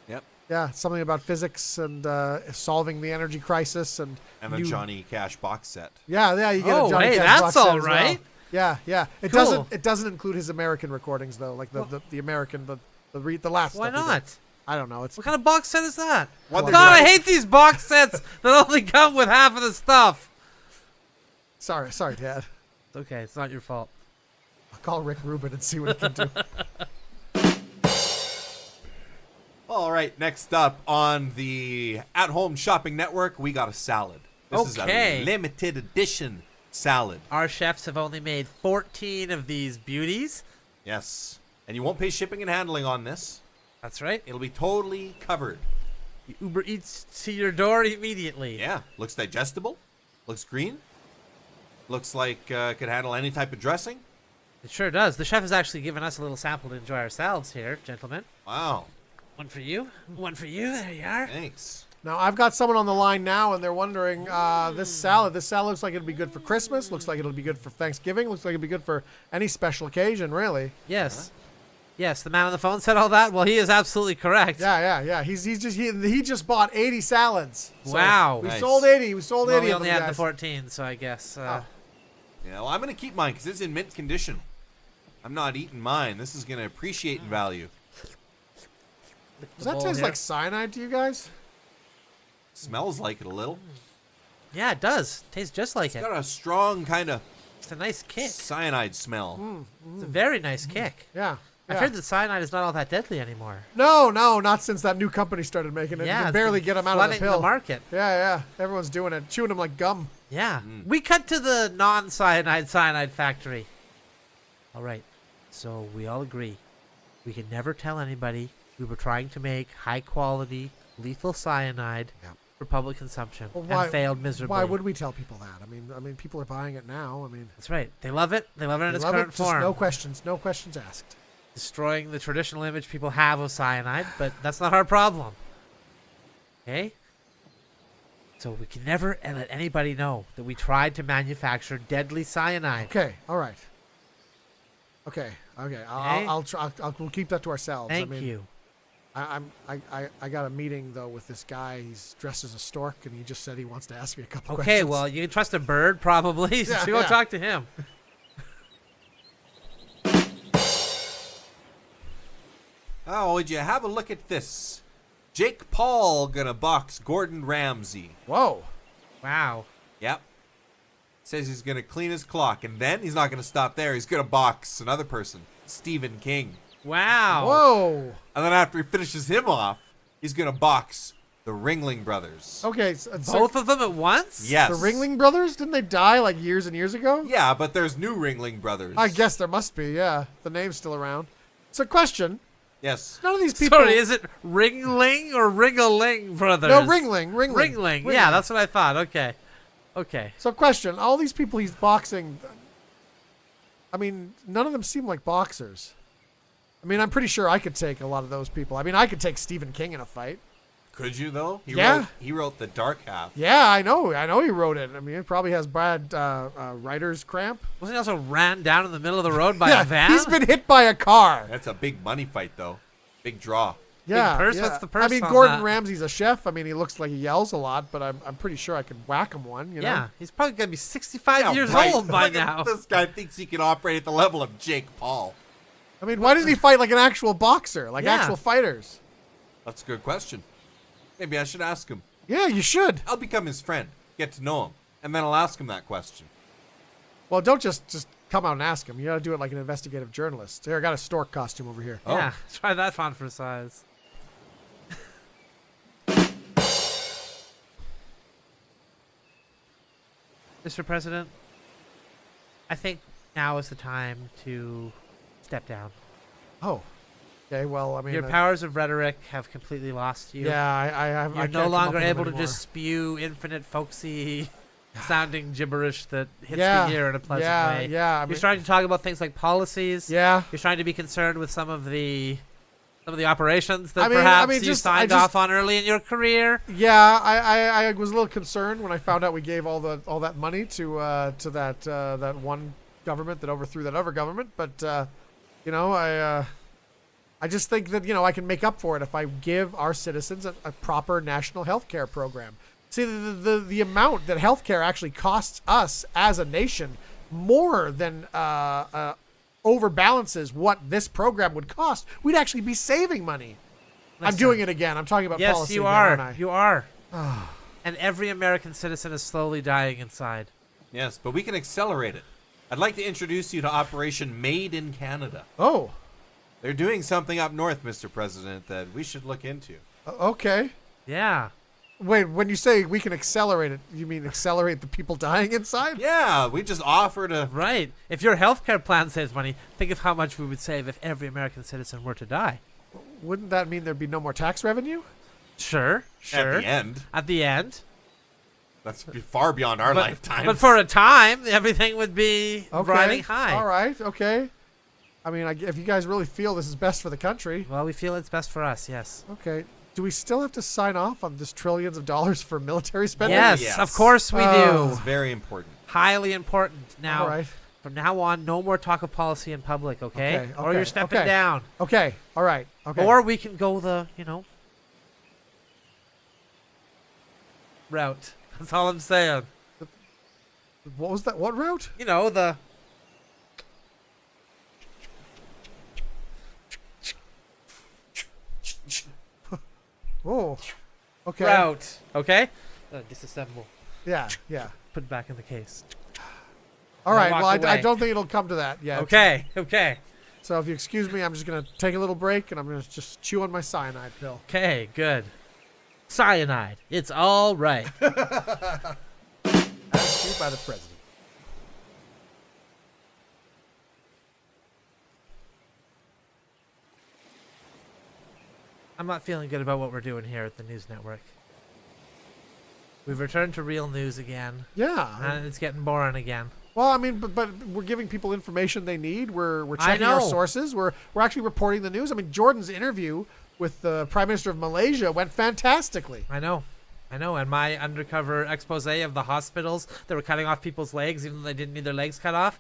Yep. yeah, something about physics and solving the energy crisis, and And a you- Johnny Cash box set. Yeah, you get Oh, a Johnny hey, Cash that's box set all as well. right. Yeah. It Cool. doesn't include his American recordings though, like the American the last. Why stuff he did. not? I don't know. It's What kind of box set is that? What God, they're I trying- hate these box sets that only come with half of the stuff. sorry, Dad. It's okay. It's not your fault. I'll call Rick Rubin and see what he can do. All right, next up on the at-home shopping network, we got a salad. This is Okay. a limited edition salad. Our chefs have only made 14 of these beauties. Yes. And you won't pay shipping and handling on this. That's right. It'll be totally covered. Uber Eats to your door immediately. Yeah. Looks digestible. Looks green. Looks like could handle any type of dressing. It sure does. The chef has actually given us a little sample to enjoy our salads here, gentlemen. Wow. One for you. One for you. There you are. Thanks. Now I've got someone on the line now, and they're wondering this salad. This salad looks like it'll be good for Christmas. Looks like it'll be good for Thanksgiving. Looks like it'll be good for any special occasion, really. Yes. Yes, the man on the phone said all that. Well, he is absolutely correct. Yeah. He just bought 80 salads. So Wow. We Nice. sold 80. We sold Well, 80 we of only them, had the guys. 14, so I guess. Oh. Yeah, well, I'm going to keep mine because it's in mint condition. I'm not eating mine. This is going to appreciate in value. Does that taste like cyanide to you guys? Smells like it a little. Yeah, it does. Tastes just like It's it. got a strong kind of It's a nice kick. cyanide smell. Mm. It's a very nice kick. Yeah. I've heard that cyanide is not all that deadly anymore. No, not since that new company started making it. You Yeah, can it's barely been get them out of the flooding pill. market. Yeah. Everyone's doing it, chewing them like gum. Yeah. We cut to the cyanide factory. All right. So we all agree. We can never tell anybody we were trying to make high quality lethal cyanide for public consumption Well, and failed miserably. Why would we tell people that? I mean, people are buying it now. I mean, That's right. They love it. They love it in they its love current it. Just form. no questions asked. Destroying the traditional image people have of cyanide, but that's not our problem. Okay? So we can never let anybody know that we tried to manufacture deadly cyanide. Okay, all right. Okay. We'll keep that to ourselves. Thank I mean, you. I got a meeting though with this guy. He's dressed as a stork, and he just said he wants to ask me a couple Okay, questions. well, you can trust a bird, probably. Yeah, So go yeah. talk to him. Oh, would you have a look at this? Jake Paul gonna box Gordon Ramsay. Whoa. Wow. Yep. Says he's gonna clean his clock, and then he's not gonna stop there. He's gonna box another person, Stephen King. Wow. Whoa. And then after he finishes him off, he's gonna box the Ringling Brothers. Okay. So Both of them at once? Yes. the Ringling Brothers, didn't they die like years and years ago? Yeah, but there's new Ringling Brothers. I guess there must be. Yeah, the name's still around. So, question: Yes. none of these people. Sorry, is it Ringling or Ringaling Brothers? No, Ringling. Ringling. Yeah, that's what I thought. Okay. Okay. So, question: all these people he's boxing, I mean, none of them seem like boxers. I mean, I'm pretty sure I could take a lot of those people. I mean, I could take Stephen King in a fight. Could you though? Yeah. He wrote The Dark Half. Yeah, I know he wrote it. I mean, it probably has bad writer's cramp. Wasn't he also ran down in the middle of the road by Yeah, a van? he's been hit by a car. That's a big money fight though. Big draw. Yeah, purse? yeah. What's the purse I mean, on Gordon that? Ramsay's a chef. I mean, he looks like he yells a lot, but I'm pretty sure I could whack him one. You know? Yeah, he's probably gonna be 65 years right. old by Look at now. This guy thinks he can operate at the level of Jake Paul. I mean, why doesn't he fight like an actual boxer, like Yeah. actual fighters? That's a good question. Maybe I should ask him. Yeah, you should. I'll become his friend, get to know him, and then I'll ask him that question. Well, don't just come out and ask him. You got to do it like an investigative journalist. Here, I got a stork costume over here. Oh. Yeah, try that on for size. Mr. President, I think now is the time to step down. Oh, okay. Well, I mean, Your powers of rhetoric have completely lost you. yeah, I have. You're no longer able to just spew infinite folksy sounding gibberish that hits Yeah, the ear in a pleasant yeah, way. yeah, I You're mean- starting to talk about things like policies. Yeah. You're trying to be concerned with some of the operations that I mean, perhaps you just- signed off on early in your career. Yeah, I was a little concerned when I found out we gave all that money to that one government that overthrew that other government. But you know, I just think that, you know, I can make up for it if I give our citizens a proper national health care program. See, the amount that healthcare actually costs us as a nation more than overbalances what this program would cost. We'd actually be saving money. I'm Listen. doing it again. I'm talking about Yes, policy you again, are. aren't I? You are. And every American citizen is slowly dying inside. Yes, but we can accelerate it. I'd like to introduce you to Operation Made in Canada. Oh, They're doing something up north, Mr. President, that we should look into. okay. Yeah. Wait, when you say we can accelerate it, you mean accelerate the people dying inside? Yeah, we just offer to... Right. If your healthcare plan saves money, think of how much we would save if every American citizen were to die. Wouldn't that mean there'd be no more tax revenue? Sure. At the end. At the end. That's far beyond our lifetime. But for a time, everything would be Okay. riding high. All right. Okay. I mean, if you guys really feel this is best for the country, Well, we feel it's best for us, yes. okay. Do we still have to sign off on this trillions of dollars for military spending? Yes, Yes. of course we Oh. It's do. very important. Highly important. Now, All right. from now on, no more talk of policy in public, okay? Okay, Or okay, you're stepping okay. down. Okay. All right. Okay. Or we can go the, route. That's all I'm saying. what was that? What route? The Oh. Okay. route, okay? Disassemble. Yeah. Yeah. Put it back in the case. All Now right. walk Well, I away. don't think it'll come to that yet. Okay, okay. So if you excuse me, I'm just gonna take a little break and I'm gonna just chew on my cyanide pill. Okay, good. Cyanide. It's all right. As chewed by the president. I'm not feeling good about what we're doing here at the news network. We've returned to real news again, Yeah. and it's getting boring again. Well, I mean, but we're giving people information they need. We're I checking our know. sources. We're actually reporting the news. I mean, Jordan's interview with the Prime Minister of Malaysia went fantastically. I know. And my undercover expose of the hospitals that were cutting off people's legs even though they didn't need their legs cut off,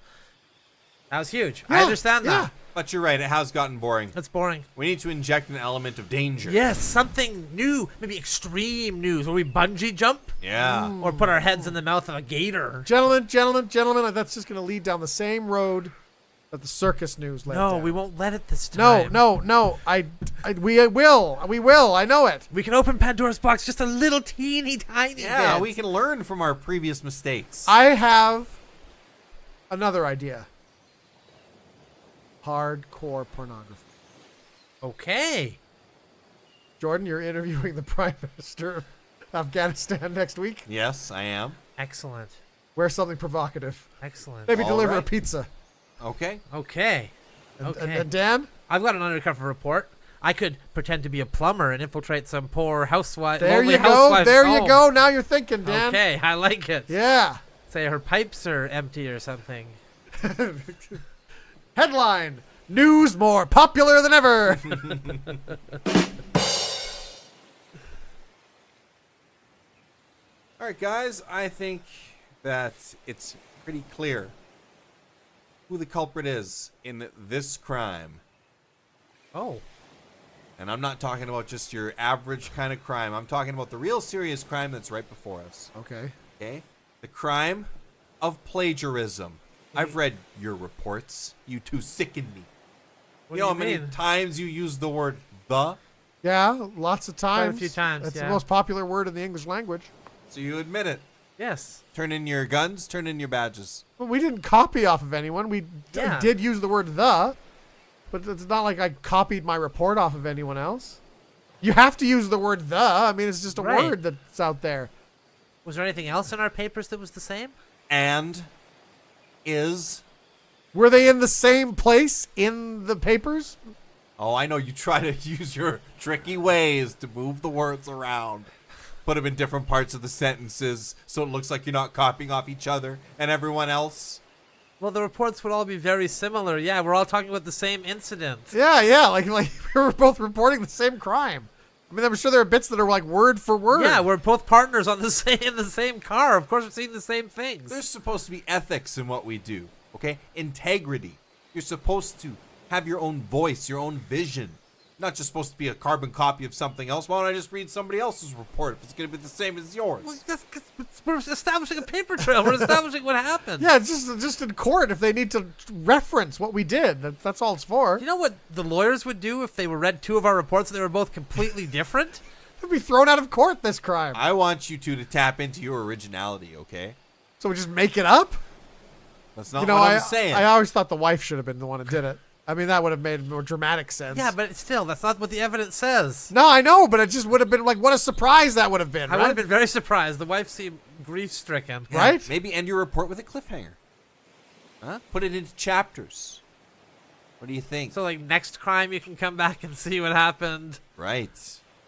that was huge. I Yeah, understand yeah. that. But you're right, it has gotten boring. That's boring. We need to inject an element of danger. Yes, something new, maybe extreme news, where we bungee jump Yeah. or put our heads in the mouth of a gator. Gentlemen, that's just going to lead down the same road that the circus news led No, down. we won't let it this No, time. no. We will. I know it. We can open Pandora's box just a little teeny tiny Yeah, bit. we can learn from our previous mistakes. I have another idea. Hardcore pornography. Okay. Jordan, you're interviewing the Prime Minister of Afghanistan next week. Yes, I am. Excellent. Wear something provocative. Excellent. Maybe All deliver a right. pizza. Okay. Okay. And, Okay. and Dan? I've got an undercover report. I could pretend to be a plumber and infiltrate some poor housewife. There lonely you go. housewife's There you home. go. Now you're thinking, Dan. Okay, I like it. Yeah. Say her pipes are empty or something. Headline: News more popular than ever. All right, guys, I think that it's pretty clear who the culprit is in this crime. Oh. And I'm not talking about just your average kind of crime. I'm talking about the real serious crime that's right before us. Okay. Okay? The crime of plagiarism. I've read your reports. You two sicken me. What You know do how many mean? times you use the word the? Yeah, lots of times. Quite a few times, It's yeah. the most popular word in the English language. So you admit it. Yes. Turn in your guns, turn in your badges. Well, we didn't copy off of anyone. We Yeah. did use the word the, but it's not like I copied my report off of anyone else. You have to use the word the. I mean, it's just a Right. word that's out there. Was there anything else in our papers that was the same? And is. Were they in the same place in the papers? Oh, I know you try to use your tricky ways to move the words around. Put them in different parts of the sentences so it looks like you're not copying off each other and everyone else. Well, the reports would all be very similar. Yeah, we're all talking about the same incident. Yeah, like we were both reporting the same crime. I mean, I'm sure there are bits that are like word for word. Yeah, we're both partners on the same in the same car. Of course, we're seeing the same things. There's supposed to be ethics in what we do, okay? Integrity. You're supposed to have your own voice, your own vision. Not just supposed to be a carbon copy of something else. Why don't I just read somebody else's report if it's going to be the same as yours? Well, that's 'cause we're establishing a paper trail. We're establishing what happened. Yeah, it's just in court if they need to reference what we did. That's all it's for. You know what the lawyers would do if they were read two of our reports and they were both completely different? They'd be thrown out of court, this crime. I want you two to tap into your originality, okay? So we just make it up? That's not You know, what I'm saying. I always thought the wife should have been the one that did it. I mean, that would have made more dramatic sense. Yeah, but still, that's not what the evidence says. No, I know, but it just would have been like, what a surprise that would have been, I right? would have been very surprised. The wife seemed grief-stricken. Yeah, right? Maybe end your report with a cliffhanger. Huh? Put it into chapters. What do you think? So, like, next crime, you can come back and see what happened Right.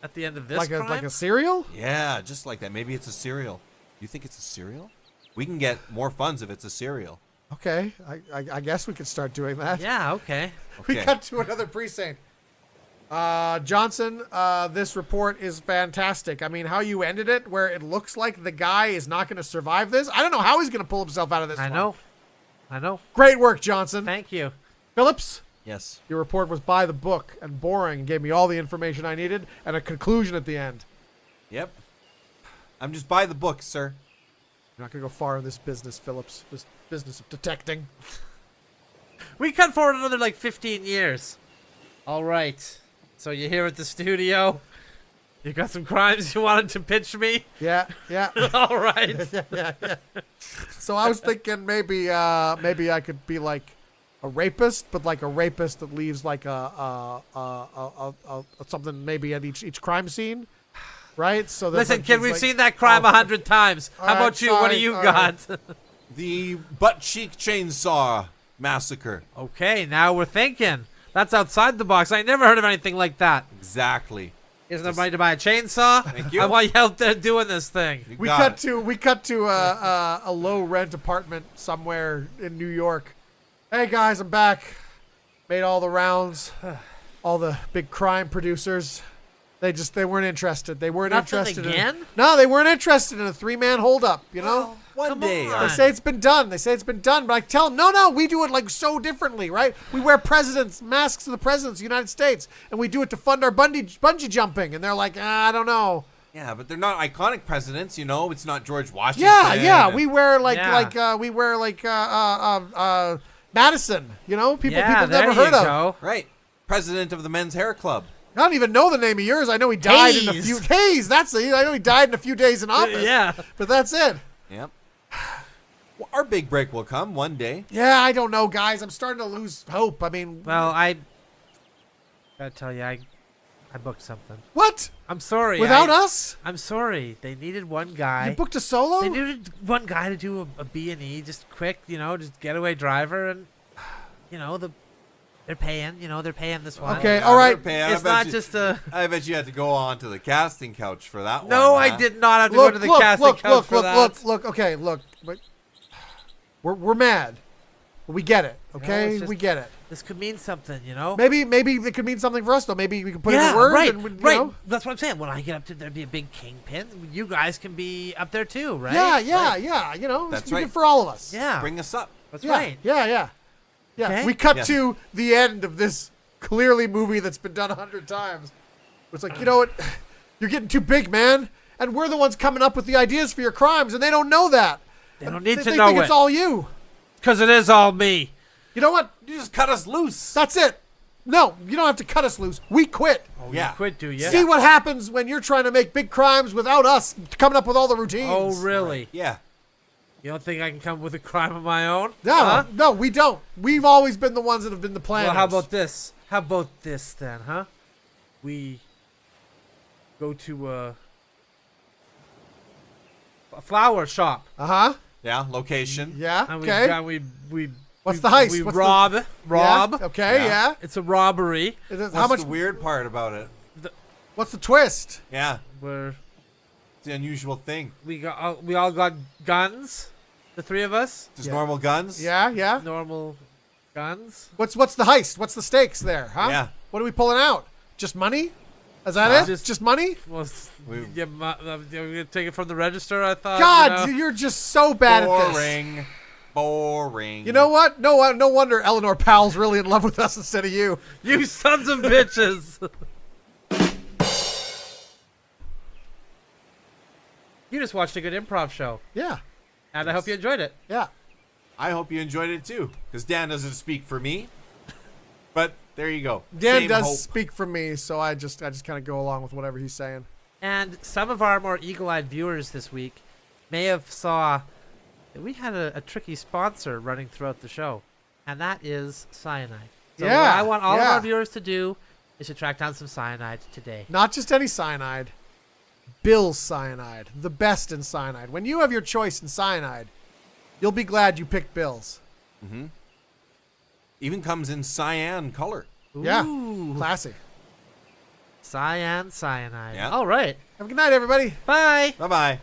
at the end of this Like crime? a cereal? Yeah, just like that. Maybe it's a cereal. You think it's a cereal? We can get more funds if it's a cereal. Okay, I guess we could start doing that. Yeah, okay. We Okay. cut to another precinct. Johnson, this report is fantastic. I mean, how you ended it, where it looks like the guy is not going to survive this. I don't know how he's going to pull himself out of this I one. know. Great work, Johnson. Thank you. Phillips, Yes. your report was by the book and boring and gave me all the information I needed and a conclusion at the end. Yep. I'm just by the book, sir. You're not going to go far in this business, Phillips. This business of detecting. We cut forward another, like, 15 years. All right. So you're here at the studio. You got some crimes you wanted to pitch me? Yeah. All right. yeah. So I was thinking maybe I could be like a rapist, but like a rapist that leaves like a something maybe at each crime scene, right? So that Listen, kid, it's we've like- seen that crime Oh, 100 times. All How right, about you? What do sorry, you all got? The butt cheek chainsaw massacre. Okay, now we're thinking. That's outside the box. I never heard of anything like that. Exactly. Isn't there money to buy a chainsaw? Thank you. I want you out there doing this thing. You We got cut to a low rent apartment somewhere in New York. Hey guys, I'm back. Made all the rounds. All the big crime producers. They weren't interested. They weren't Nothing interested again? No, they weren't interested in a 3-man holdup, you know? One Come day. on. They say it's been done. But I tell them, no, we do it like so differently, right? We wear masks of the presidents of the United States, and we do it to fund our bungee jumping. And they're like, I don't know. Yeah, but they're not iconic presidents, you know. It's not George Washington. Yeah. We wear Madison, you know, people Yeah, there never you heard of. go. Right. President of the Men's Hair Club. I don't even know the name of yours. I know he died in a Hayes. few days. I know he died in a few days in office. Yeah. But that's it. Yep. Well, our big break will come one day. Yeah, I don't know, guys. I'm starting to lose hope. I mean, Well, I gotta tell you, I booked something. what? I'm sorry. Without us? I'm sorry. They needed one guy. You booked a solo? They needed one guy to do a B&E, just quick, just getaway driver, and the They're paying. You know, they're paying this one. Okay, all right. It's not just a. I bet you had to go on to the casting couch for that one. No, I huh? did not have to go to the casting couch for that. Look. Okay, look. We're mad. We get it. Okay, it's just- we get it. This could mean something, you know. Maybe it could mean something for us though. Maybe we can put in Yeah, a word. right, And, you right. know. That's what I'm saying. When I get up to there'd be a big kingpin. You guys can be up there too, right? Yeah. You know, That's it's good right. for all of us. Yeah. Bring us up. That's Yeah, right. Yeah. Okay. We cut Yeah. to the end of this clearly movie that's been done 100 times. It's like, you know what? You're getting too big, man. And we're the ones coming up with the ideas for your crimes, and they don't know that. They don't need to They know think it. it's all you. Because it is all me. You know what? You just cut us loose. That's it. No, you don't have to cut us loose. We quit. Oh, yeah. Quit, do you? See what happens when you're trying to make big crimes without us coming up with all the routines. Oh, really? Yeah. You don't think I can come with a crime of my own? No, Huh? no, we don't. We've always been the ones that have been the planners. Well, how about this? How about this then, huh? We go to a flower shop. Uh-huh. Yeah. Location. Yeah, And okay. we What's the heist? We What's the- rob. Yeah, okay, Yeah. yeah. It's a robbery. How much? the weird part about it? What's the twist? Yeah. Where It's the unusual thing. we all got guns. The three of us. Just Yeah. normal guns. Yeah. Normal guns. What's the heist? What's the stakes there, huh? Yeah. What are we pulling out? Just money? Is that it? Just money? Well, We- you're gonna take it from the register. I thought. God, you know? you're just so bad at this. Boring. Boring. You know what? No wonder Eleanor Powell's really in love with us instead of you. You sons of bitches. You just watched a good improv show, Yeah. and I hope you enjoyed it. Yeah. I hope you enjoyed it too, because Dan doesn't speak for me. But there you go. Dan Same does hope. speak for me, so I just kind of go along with whatever he's saying. And some of our more eagle-eyed viewers this week may have saw that we had a tricky sponsor running throughout the show, and that is cyanide. So Yeah, what I want all of yeah. our viewers to do is to track down some cyanide today. Not just any cyanide. Bill's cyanide. The best in cyanide. When you have your choice in cyanide, you'll be glad you picked Bill's. Even comes in cyan color. Yeah. Ooh. Classy. Cyanide. Yeah. All right. Have a good night, everybody. Bye. Bye bye.